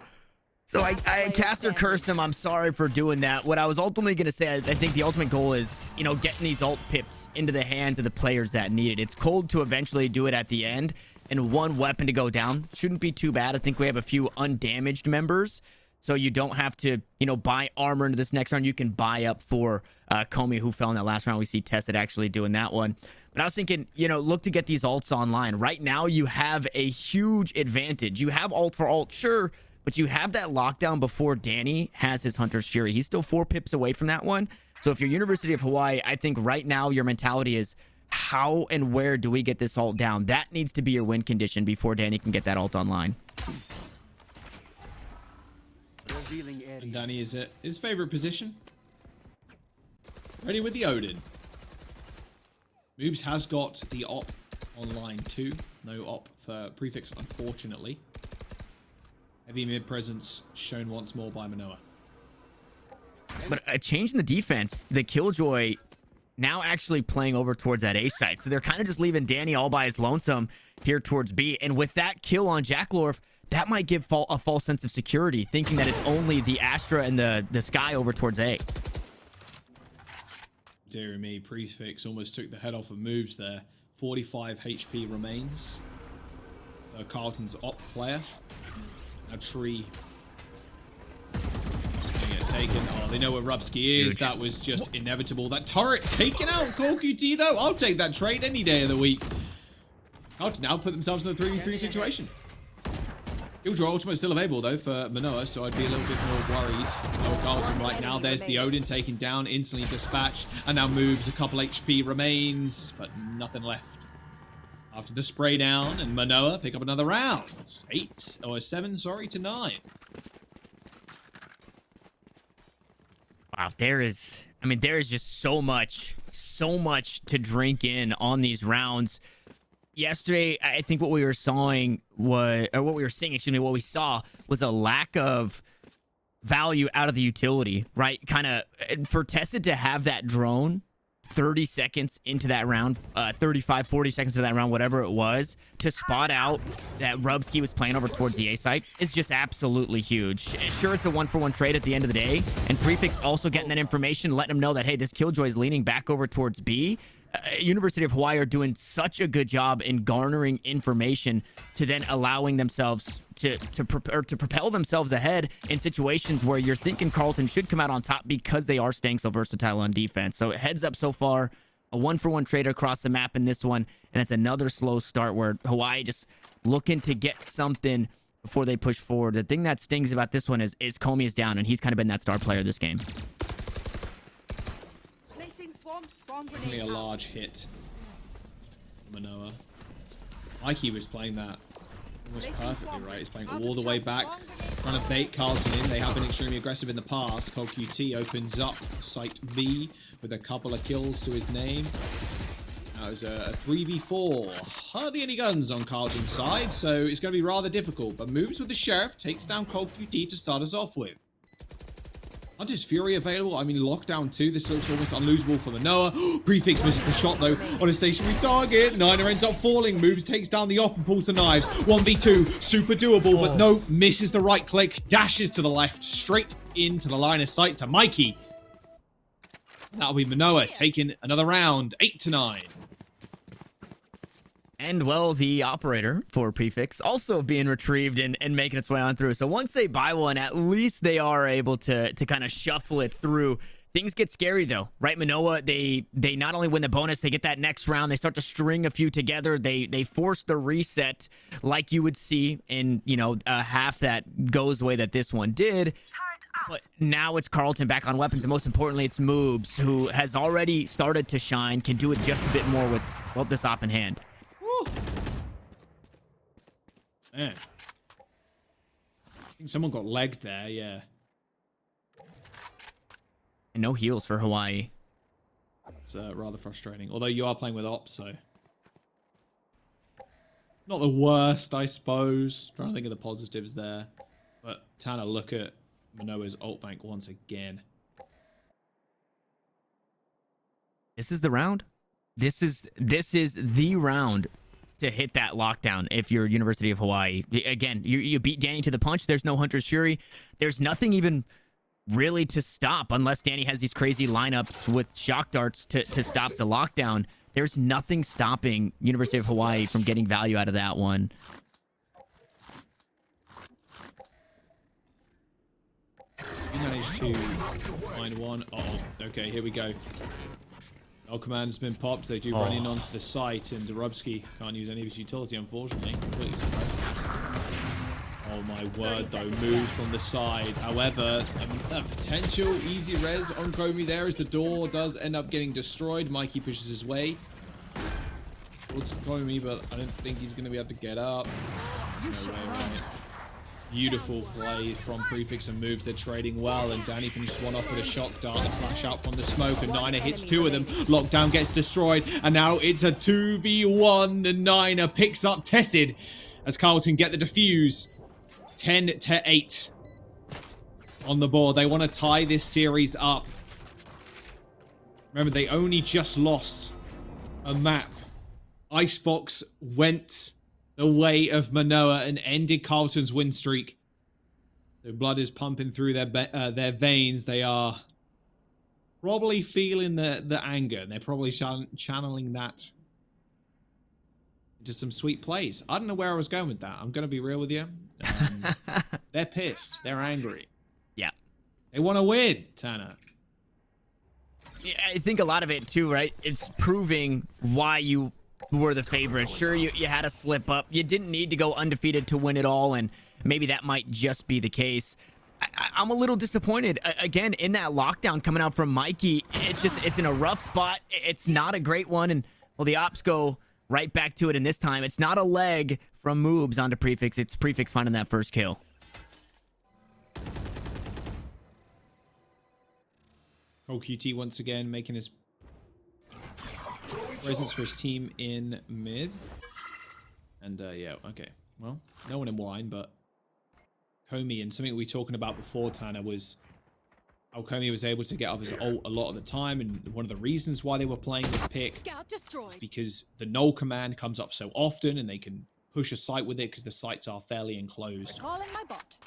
So I caster cursed him. I'm sorry for doing that. What I was ultimately going to say, I think the ultimate goal is, you know, getting these ult pips into the hands of the players that need it. It's cold to eventually do it at the end, and 1 weapon to go down shouldn't be too bad. I think we have a few undamaged members, so you don't have to, you know, buy armor into this next round. You can buy up for Comey, who fell in that last round. We see Tested actually doing that one. But I was thinking, you know, look to get these ults online. Right now, you have a huge advantage. You have ult for ult, sure, but you have that lockdown before Danny has his Hunter's Fury. He's still 4 pips away from that one. So if you're University of Hawaii, I think right now your mentality is, how and where do we get this ult down? That needs to be your win condition before Danny can get that ult online. And Danny is at his favorite position. Ready with the Odin. Moobs has got the op online too. No op for Prefix, unfortunately. Heavy mid presence shown once more by Mānoa. But a change in the defense, the Killjoy now actually playing over towards that A side. So they're kind of just leaving Danny all by his lonesome here towards B. And with that kill on Jacklorf, that might give a false sense of security, thinking that it's only the Astra and the Sky over towards A. Dear me, Prefix almost took the head off of Moobs there. 45 HP remains. Carlton's op player. Now Tree. Get taken. Oh, they know where Rubsky is. Huge. That was just inevitable. That turret taken out. Call QT though. I'll take that trade any day of the week. How to now put themselves in a 3v3 situation. Killjoy ultimate still available though for Mānoa, so I'd be a little bit more worried. Oh, Carlton right now. There's the Odin taken down, instantly dispatched, and now moves. A couple HP remains, but nothing left. After the spray down, and Mānoa pick up another round. 7, sorry, to 9. Wow, there is just so much to drink in on these rounds. Yesterday, I think what we were seeing was a lack of value out of the utility, right? Kind of for Tested to have that drone 30 seconds into that round, 35, 40 seconds into that round, whatever it was, to spot out that Rubsky was playing over towards the A site is just absolutely huge. Sure, it's a 1-for-1 trade at the end of the day, and Prefix also getting that information, letting them know that, hey, this Killjoy is leaning back over towards B. University of Hawaii are doing such a good job in garnering information to then allowing themselves to propel themselves ahead in situations where you're thinking Carlton should come out on top because they are staying so versatile on defense. So heads up so far, a 1-for-1 trade across the map in this one, and it's another slow start where Hawaii just looking to get something before they push forward. The thing that stings about this one is Comey is down, and he's kind of been that star player this game. Definitely a large hit. Manoa. Mikey was playing that almost perfectly, right? He's playing all the way back, trying to bait Carlton in. They have been extremely aggressive in the past. Cole QT opens up site B with a couple of kills to his name. That was a 3v4. Hardly any guns on Carlton's side, so it's going to be rather difficult. But moves with the Sheriff, takes down Cole QT to start us off with. Hunter's Fury available. I mean, Lockdown 2. This looks almost unlosable for Mānoa. Prefix misses the shot, though, on a stationary target. Niner ends up falling. Moves, takes down the op and pulls the knives. 1v2. Super doable, but no. Misses the right click. Dashes to the left. Straight into the line of sight to Mikey. That'll be Mānoa taking another round. 8-9. And, well, the operator for Prefix also being retrieved and making its way on through. So once they buy one, at least they are able to kind of shuffle it through. Things get scary, though, right? Mānoa, they not only win the bonus, they get that next round. They start to string a few together. They force the reset like you would see in, a half that goes the way that this one did. But now it's Carlton back on weapons, and most importantly, it's Moobs, who has already started to shine, can do it just a bit more with, well, this op in hand. Man. I think someone got legged there, yeah. And no heals for Hawaii. It's rather frustrating. Although you are playing with ops, so... Not the worst, I suppose. Trying to think of the positives there. But Tanner, look at Manoa's ult bank once again. This is the round. This is the round to hit that lockdown if you're University of Hawaii. Again, you beat Danny to the punch. There's no Hunter's Fury. There's nothing even really to stop unless Danny has these crazy lineups with shock darts to stop the lockdown. There's nothing stopping University of Hawaii from getting value out of that one. You managed to find one. Uh-oh. Okay, here we go. All command has been popped. They do run in onto the site, and Zarubsky can't use any of his utility, unfortunately. Completely surprised. Oh my word, though. Moves from the side. However, a potential easy res on Comey there as the door does end up getting destroyed. Mikey pushes his way towards Comey, but I don't think he's going to be able to get up. No way, right? Beautiful play from Prefix and Moves. They're trading well, and Danny finishes one off with a shock dart. The flash out from the smoke, and Niner hits two of them. Lockdown gets destroyed, and now it's a 2v1, and Niner picks up Tessid as Carlton get the defuse. 10-8 on the board. They want to tie this series up. Remember, they only just lost a map. Icebox went the way of Mānoa and ended Carlton's win streak. Their blood is pumping through their veins. They are probably feeling the anger, and they're probably channeling that into some sweet plays. I don't know where I was going with that. I'm going to be real with you. They're pissed. They're angry. Yeah. They want to win, Tanner. Yeah, I think a lot of it too, right? It's proving why you were the favorite. Sure, you had a slip up. You didn't need to go undefeated to win it all, and maybe that might just be the case. I'm a little disappointed. Again, in that lockdown coming out from Mikey, it's in a rough spot. It's not a great one, and well, the ops go right back to it, and this time it's not a leg from Moobs onto Prefix. It's Prefix finding that first kill. QT once again making his presence for his team in mid. And yeah, okay. Well, no one in wine, but Comey, and something we were talking about before, Tanner, was how Comey was able to get up his ult a lot of the time, and one of the reasons why they were playing this pick is because the null command comes up so often, and they can push a site with it because the sites are fairly enclosed. Calling my bot.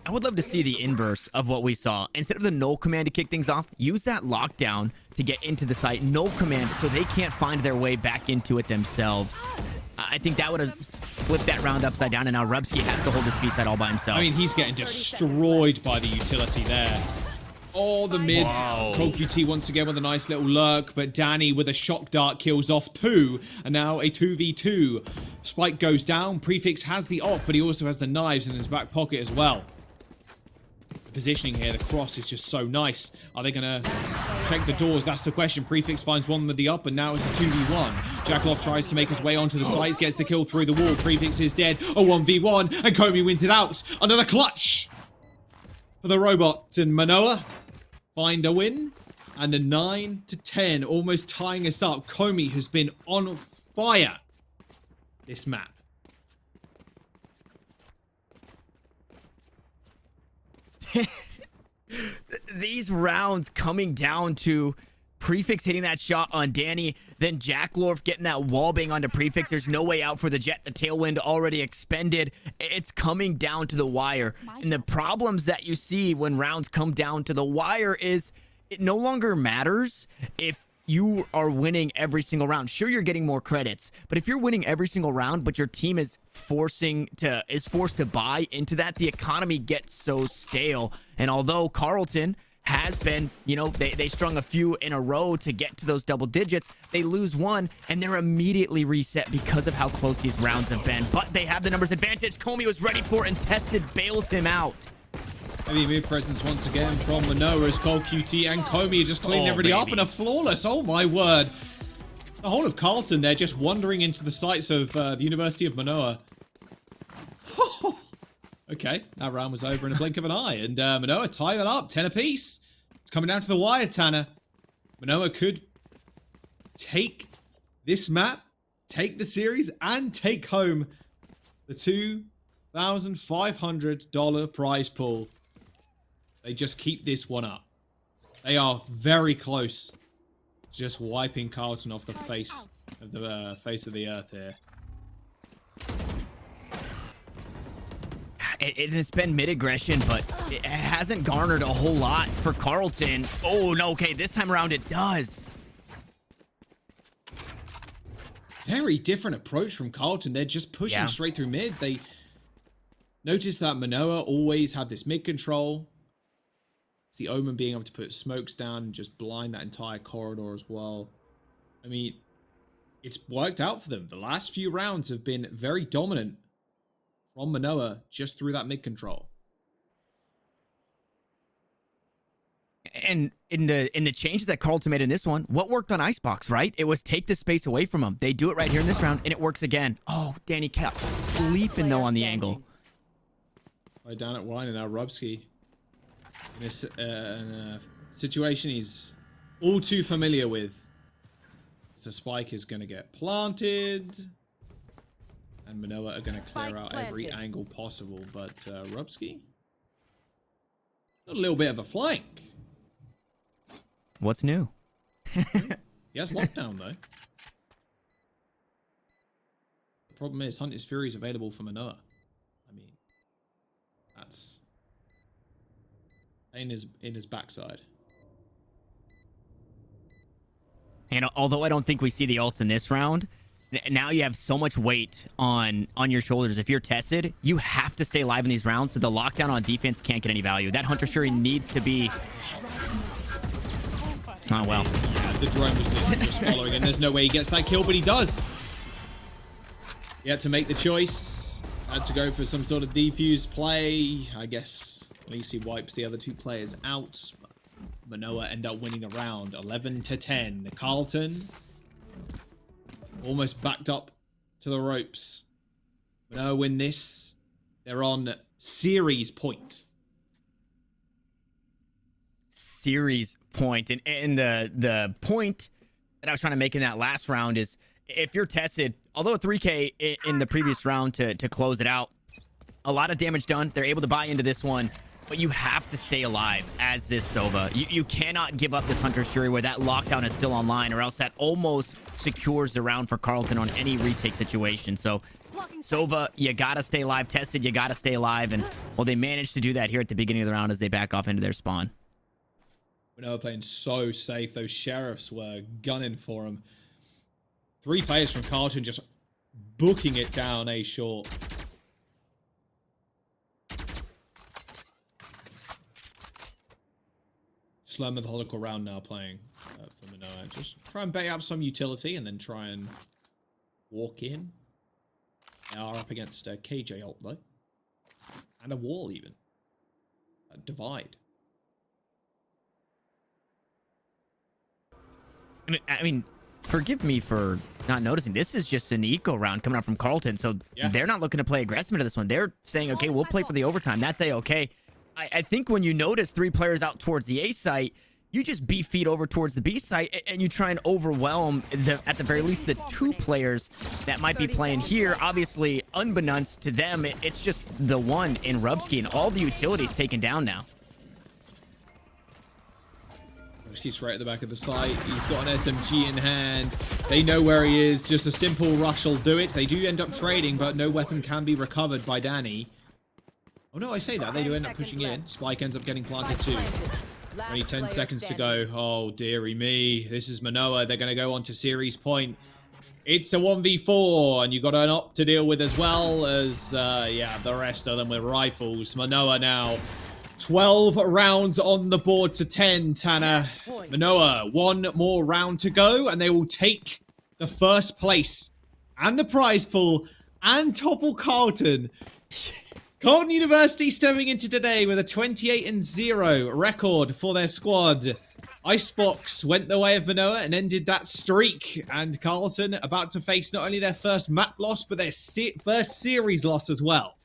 I would love to see the inverse of what we saw. Instead of the null command to kick things off, use that lockdown to get into the site. Null command so they can't find their way back into it themselves. I think that would have flipped that round upside down, and now Rubsky has to hold his B side all by himself. I mean, he's getting destroyed by the utility there. All the mids. QT once again with a nice little lurk, but Danny with a shock dart kills off 2, and now a 2v2. Spike goes down. Prefix has the op, but he also has the knives in his back pocket as well. Positioning here, the cross is just so nice. Are they gonna check the doors? That's the question. Prefix finds one with the up, and now it's a 2v1. Jackaloff tries to make his way onto the site, gets the kill through the wall. Prefix is dead. A 1v1, and Comey wins it out. Another clutch for the robots, and Mānoa find a win, and a 9-10, almost tying us up. Comey has been on fire this map. These rounds coming down to Prefix hitting that shot on Danny, then Jacklorf getting that wallbang onto Prefix. There's no way out for the Jet. The tailwind already expended. It's coming down to the wire. And the problems that you see when rounds come down to the wire is it no longer matters if you are winning every single round. Sure, you're getting more credits, but if you're winning every single round, but your team is forced to buy into that, the economy gets so stale. And although Carlton has been, you know, they strung a few in a row to get to those double digits, they lose one and they're immediately reset because of how close these rounds have been. But they have the numbers advantage. Comey was ready for it, and Tested bails him out. Heavy mid presence once again from Mānoa as QT and Comey are just cleaning everybody up, and a flawless. Oh my word. The whole of Carlton, they're just wandering into the sights of the University of Mānoa. Okay, that round was over in a blink of an eye, and Mānoa tie that up, 10 apiece. It's coming down to the wire, Tanner. Mānoa could take this map, take the series, and take home the $2,500 prize pool. They just keep this one up. They are very close to just wiping Carlton off the face of the earth here. It's been mid-aggression, but it hasn't garnered a whole lot for Carlton. Oh, no, okay, this time around it does. Very different approach from Carlton. They're just pushing straight through mid. They notice that Mānoa always have this mid control. It's the Omen being able to put smokes down and just blind that entire corridor as well. I mean, it's worked out for them. The last few rounds have been very dominant from Mānoa just through that mid control. And in the changes that Carlton made in this one, what worked on Icebox, right? It was take the space away from him. They do it right here in this round, and it works again. Oh, Danny kept sleeping, though, on the angle. Right down at wine, and now Rubsky in a situation he's all too familiar with. So Spike is going to get planted, and Mānoa are going to clear out every angle possible. But Rubsky, a little bit of a flank. What's new? He has lockdown, though. The problem is Hunter's Fury is available for Mānoa. I mean, that's in his backside. And although I don't think we see the ults in this round, Now you have so much weight on your shoulders. If you're tested, you have to stay alive in these rounds, so the lockdown on defense can't get any value. That Hunter Shuri needs to be... Oh, well. Yeah, the drone was literally just following, and there's no way he gets that kill, but he does. He had to make the choice. Had to go for some sort of defuse play. I guess at least he wipes the other two players out. Mānoa end up winning the round, 11-10. Carlton almost backed up to the ropes. Mānoa win this. They're on series point. Series point. And the point that I was trying to make in that last round is, if you're tested, although 3K in the previous round to close it out, a lot of damage done. They're able to buy into this one, but you have to stay alive as this Sova. You cannot give up this Hunter Shuri where that lockdown is still online, or else that almost secures the round for Carlton on any retake situation. So Sova, you gotta stay alive. Tested, you gotta stay alive. And well, they managed to do that here at the beginning of the round as they back off into their spawn. Mānoa playing so safe. Those sheriffs were gunning for him. 3 players from Carlton just booking it down A short. Slow methodical round now playing for Mānoa. Just try and bait up some utility and then try and walk in. They are up against a KJ ult though. And a wall even. A divide. I mean, forgive me for not noticing. This is just an eco round coming out from Carlton, so yeah. They're not looking to play aggressive into this one. They're saying, okay, we'll play for the overtime. That's A-okay. I think when you notice 3 players out towards the A site, you just beat feet over towards the B site, and you try and overwhelm, at the very least, the 2 players that might be playing here. Obviously, unbeknownst to them, it's just the one in Rubsky, and all the utilities taken down now. He's right at the back of the site. He's got an SMG in hand. They know where he is. Just a simple rush will do it. They do end up trading, but no weapon can be recovered by Danny. Oh no, I say that. They do end up pushing in. Spike ends up getting planted too. Only 10 seconds to go. Oh, dearie me. This is Mānoa. They're going to go on to series point. It's a 1v4, and you've got an op to deal with as well as, yeah, the rest of them with rifles. Mānoa now 12 rounds on the board to 10, Tanner. Mānoa, 1 more round to go, and they will take the first place and the prize pool and topple Carlton. Carlton University stepping into today with a 28-0 record for their squad. Icebox went the way of Mānoa and ended that streak. And Carlton about to face not only their first map loss, but their first series loss as well.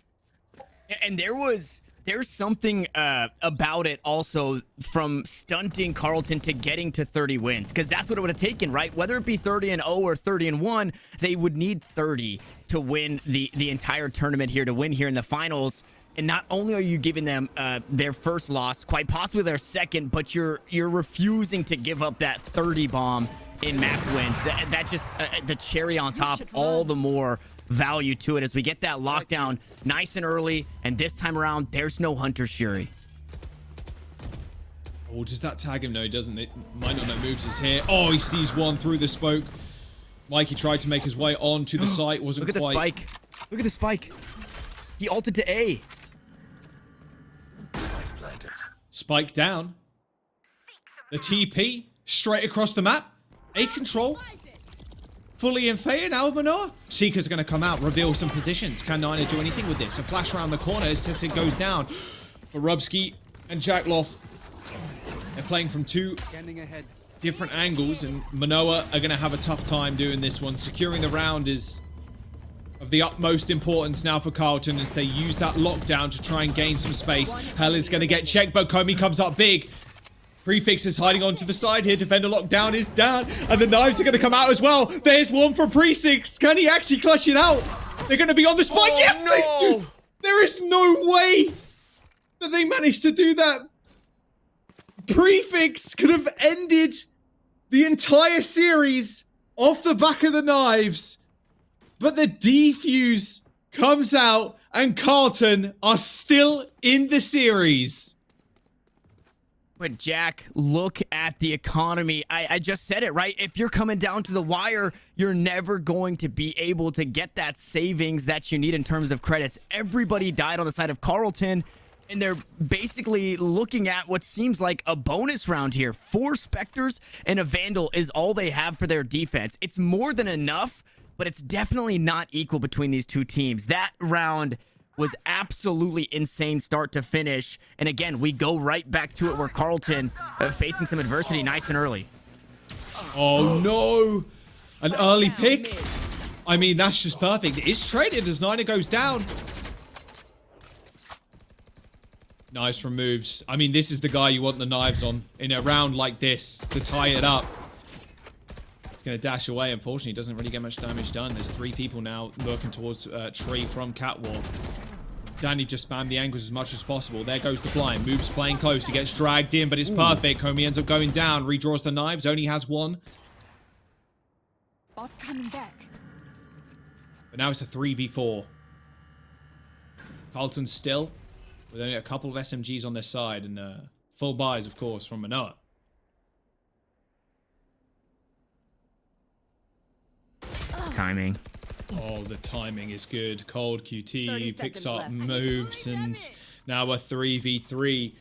And there's something about it also from stunting Carlton to getting to 30 wins, because that's what it would have taken, right? Whether it be 30-0 or 30-1, they would need 30 to win the entire tournament here, to win here in the finals. And not only are you giving them their first loss, quite possibly their second, but you're refusing to give up that 30 bomb in map wins. That just the cherry on top, all the more value to it as we get that lockdown nice and early. And this time around, there's no Hunter Shuri. Oh, does that tag him? No, he doesn't. It might not know moves is here. Oh, he sees one through the smoke. Mikey tried to make his way onto the site. Wasn't Look at quite. the spike. Look at the spike. He ulted to A. Spike down. The TP straight across the map. A control. Fully in fade now, Mānoa. Seeker's going to come out, reveal some positions. Can Nina do anything with this? A flash around the corner as Tessin goes down. But Rubsky and Jackloff, they're playing from 2 different angles, and Mānoa are going to have a tough time doing this one. Securing the round is of the utmost importance now for Carlton as they use that lockdown to try and gain some space. Hell is going to get checked, but Comey comes up big. Prefix is hiding onto the side here. Defender lockdown is down, and the knives are going to come out as well. There's one for Prefix. Can he actually clutch it out? They're going to be on the spike. Yes, no. they do. There is no way that they managed to do that. Prefix could have ended the entire series off the back of the knives, but the defuse comes out, and Carlton are still in the series. But Jack, look at the economy. I just said it, right? If you're coming down to the wire, you're never going to be able to get that savings that you need in terms of credits. Everybody died on the side of Carleton, and they're basically looking at what seems like a bonus round here. 4 Spectres and a Vandal is all they have for their defense. It's more than enough, but it's definitely not equal between these two teams. That round was absolutely insane start to finish. And again, we go right back to it where Carleton facing some adversity nice and early. Oh no! An early pick. I mean, that's just perfect. It's traded as Niner goes down. Knives from moves. I mean, this is the guy you want the knives on in a round like this to tie it up. He's going to dash away. Unfortunately, doesn't really get much damage done. There's 3 people now lurking towards tree from Catwalk. Danny just spammed the angles as much as possible. There goes the blind. Moves playing close. He gets dragged in, but it's perfect. Comey ends up going down. Redraws the knives. Only has 1. Bot coming back. But now it's a 3v4. Carleton still with only a couple of SMGs on their side and full buys, of course, from Mānoa. Timing. Oh, the timing is good. Cold 30 QT picks seconds up left. moves, and now a 3v3.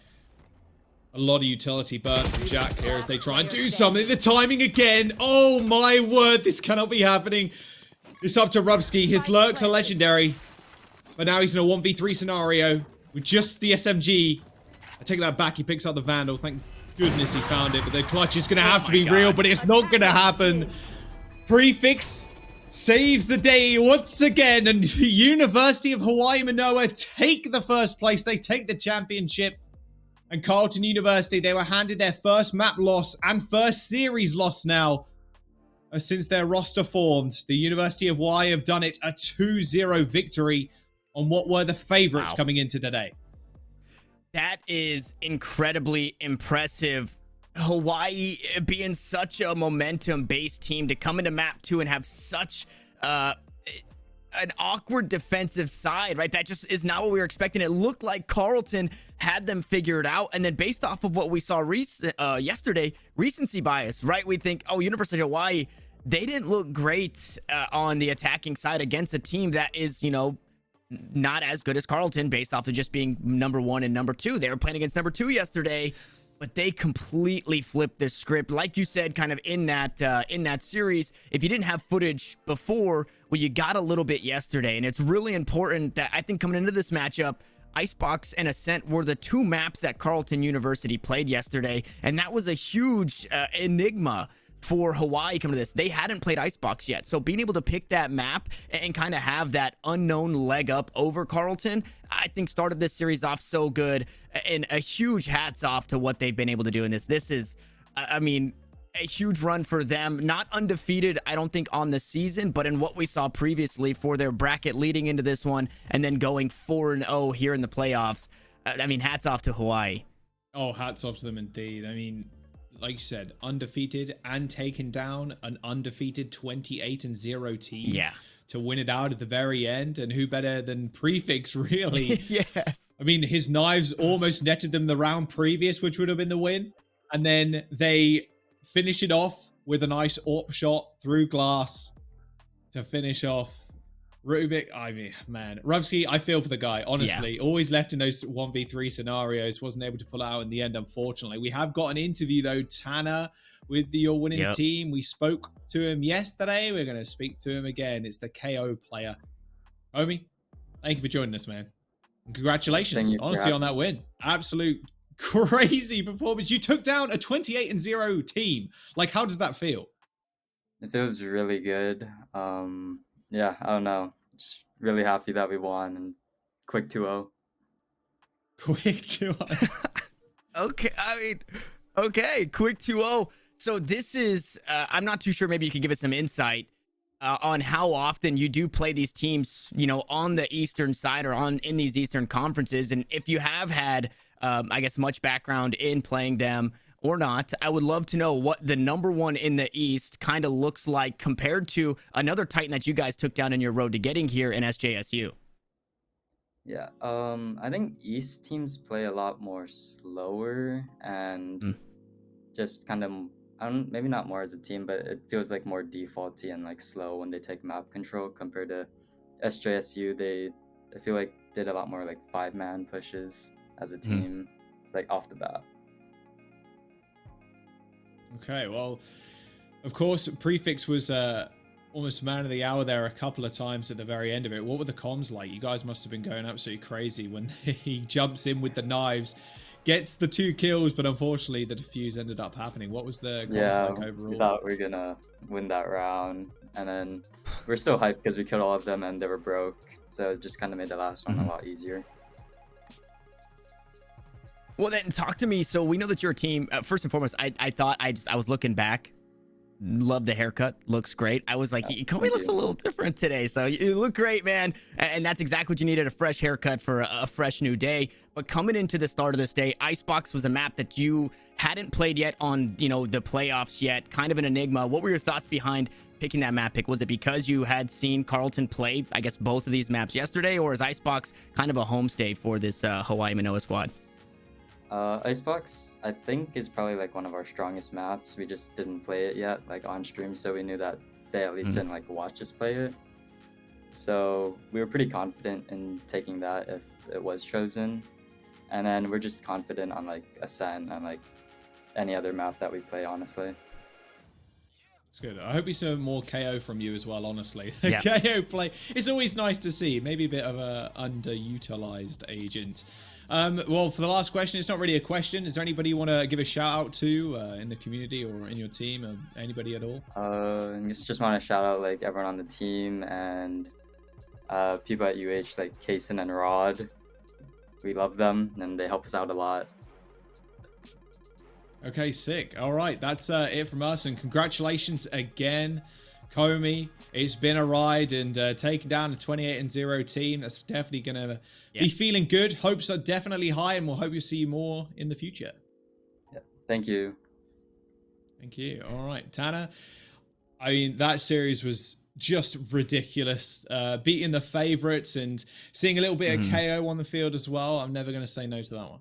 A lot of utility burn from Jack here as they try and do something. The timing again. Oh my word, this cannot be happening. It's up to Rubsky. His lurks are legendary, but now he's in a 1v3 scenario with just the SMG. I take that back. He picks up the Vandal. Thank goodness he found it, but the clutch is going to have to be real, but it's not going to happen. Prefix saves the day once again, and the University of Hawaii Mānoa take the first place. They take the championship. And Carleton University, they were handed their first map loss and first series loss now since their roster formed. The University of Hawaii have done it, a 2-0 victory on what were the favorites coming into today. That is incredibly impressive. Hawaii being such a momentum-based team to come into map 2 and have such an awkward defensive side, right? That just is not what we were expecting. It looked like Carleton had them figured out, and then based off of what we saw yesterday, recency bias, right? We think, oh, University of Hawaii, they didn't look great on the attacking side against a team that is, you know, not as good as Carleton based off of just being number 1 and number 2. They were playing against number 2 yesterday, but they completely flipped the script. Like you said, kind of in that series, if you didn't have footage before, well, you got a little bit yesterday. And it's really important that I think coming into this matchup, Icebox and Ascent were the 2 maps that Carleton University played yesterday. And that was a huge enigma for Hawaii coming to this. They hadn't played Icebox yet. So being able to pick that map and kind of have that unknown leg up over Carleton, I think started this series off so good. And a huge hats off to what they've been able to do in this. This is, I mean, a huge run for them. Not undefeated, I don't think, on the season, but in what we saw previously for their bracket leading into this one and then going 4-0 here in the playoffs. I mean, hats off to Hawaii. Oh, hats off to them indeed. I mean, like you said, undefeated and taken down an undefeated 28-0 team. Yeah. To win it out at the very end. And who better than Prefix, really? Yes. I mean, his knives almost netted them the round previous, which would have been the win. And then they finish it off with a nice AWP shot through glass to finish off. Rubik, I mean, man. Rubsky, I feel for the guy, honestly. Yeah. Always left in those 1v3 scenarios. Wasn't able to pull out in the end, unfortunately. We have got an interview, though, Tanner, with your winning team. We spoke to him yesterday. We're going to speak to him again. It's the KO player. Homie, thank you for joining us, man. And congratulations, honestly, on that win. Absolute crazy performance. You took down a 28-0 team. Like, how does that feel? It feels really good. Yeah, I don't know. Just really happy that we won and quick 2-0. Quick 2-0. Okay, I mean, okay, quick 2-0. So this is, I'm not too sure, maybe you could give us some insight on how often you do play these teams, you know, on the Eastern side or in these Eastern conferences. And if you have had, I guess, much background in playing them or not, I would love to know what the number 1 in the East kind of looks like compared to another Titan that you guys took down in your road to getting here in SJSU. Yeah. I think East teams play a lot more slower and Mm. just kind of I don't maybe not more as a team, but it feels like more defaulty and like slow when they take map control compared to SJSU. I feel like did a lot more like 5-man pushes as a team. It's like off the bat. Okay, well, of course, Prefix was almost man of the hour there a couple of times at the very end of it. What were the comms like? You guys must have been going absolutely crazy when he jumps in with the knives, gets the 2 kills, but unfortunately the defuse ended up happening. What was the comms like overall? We thought we were gonna win that round, and then we're still hyped because we killed all of them and they were broke, so it just kind of made the last one a lot easier. Well, then talk to me. So we know that you're a team. First and foremost, I was looking back. Love the haircut. Looks great. I was like, Kobe looks a little different today. So you look great, man. And that's exactly what you needed, a fresh haircut for a fresh new day. But coming into the start of this day, Icebox was a map that you hadn't played yet on, the playoffs yet. Kind of an enigma. What were your thoughts behind picking that map pick? Was it because you had seen Carlton play, I guess, both of these maps yesterday? Or is Icebox kind of a homestay for this Hawaii Mānoa squad? Icebox, I think, is probably like one of our strongest maps. We just didn't play it yet, like on stream, so we knew that they at least didn't like watch us play it. So we were pretty confident in taking that if it was chosen. And then we're just confident on like Ascent and like any other map that we play, honestly. It's good. I hope we see more KO from you as well, honestly. The Yeah. KO play, it's always nice to see. Maybe a bit of a underutilized agent. Well, for the last question, it's not really a question. Is there anybody you want to give a shout out to in the community or in your team, or anybody at all? Just want to shout out like everyone on the team and people at UH like Kason and Rod. We love them and they help us out a lot. Okay, sick. All right, that's it from us, and congratulations again, Comey. It's been a ride, and taking down a 28-0 team, that's definitely gonna be feeling good. Hopes are definitely high, and we'll hope you see more in the future. Yeah, thank you. Thank you. All right, Tanner. I mean, that series was just ridiculous. Beating the favorites and seeing a little bit of KO on the field as well. I'm never gonna say no to that one.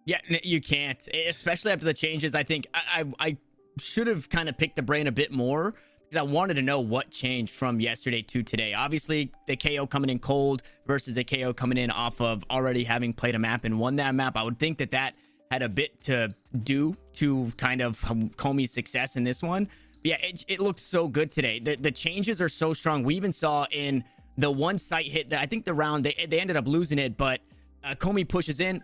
Yeah, you can't, especially after the changes. I think I should have kind of picked the brain a bit more because I wanted to know what changed from yesterday to today. Obviously, the KO coming in cold versus a KO coming in off of already having played a map and won that map. I would think that had a bit to do to kind of Comey's success in this one. But yeah, it looked so good today. The changes are so strong. We even saw in the one site hit that I think the round they ended up losing it, but Comey pushes in.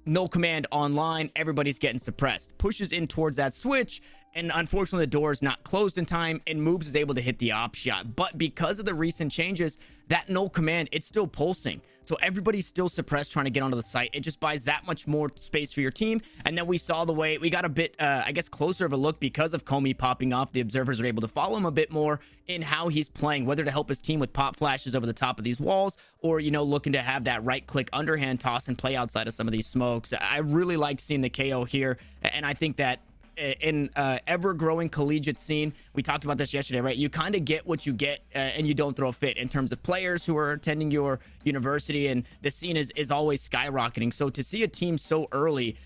No command online, everybody's getting suppressed. Pushes in towards that switch, and unfortunately the door is not closed in time, and Moobs is able to hit the op shot. But because of the recent changes, that no command, it's still pulsing. So everybody's still suppressed trying to get onto the site. It just buys that much more space for your team. And then we saw the way we got a bit, I guess, closer of a look because of Comey popping off. The observers are able to follow him a bit more in how he's playing, whether to help his team with pop flashes over the top of these walls or, looking to have that right click underhand toss and play outside of some of these smokes. I really liked seeing the KO here. And I think that in ever-growing collegiate scene, we talked about this yesterday, right? You kind of get what you get and you don't throw a fit in terms of players who are attending your university, and the scene is always skyrocketing. So to see a team so early,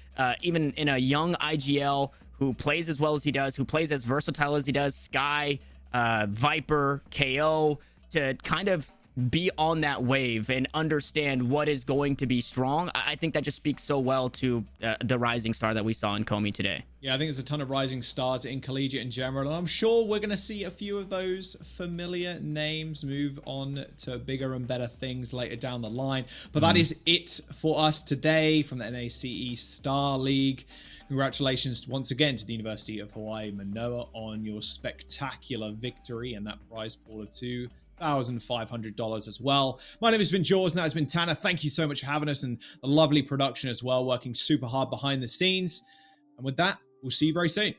even in a young IGL who plays as well as he does, who plays as versatile as he does, Sky, Viper, KO, to kind of be on that wave and understand what is going to be strong. I think that just speaks so well to the rising star that we saw in Comey today. Yeah, I think there's a ton of rising stars in Collegiate in general, and I'm sure we're going to see a few of those familiar names move on to bigger and better things later down the line. But that is it for us today from the NACE Starleague. Congratulations once again to the University of Hawaii Mānoa on your spectacular victory and that prize pool of $2,500 as well. My name has been Jaws, and that has been Tanner. Thank you so much for having us, and the lovely production as well, working super hard behind the scenes. And with that, we'll see you very soon.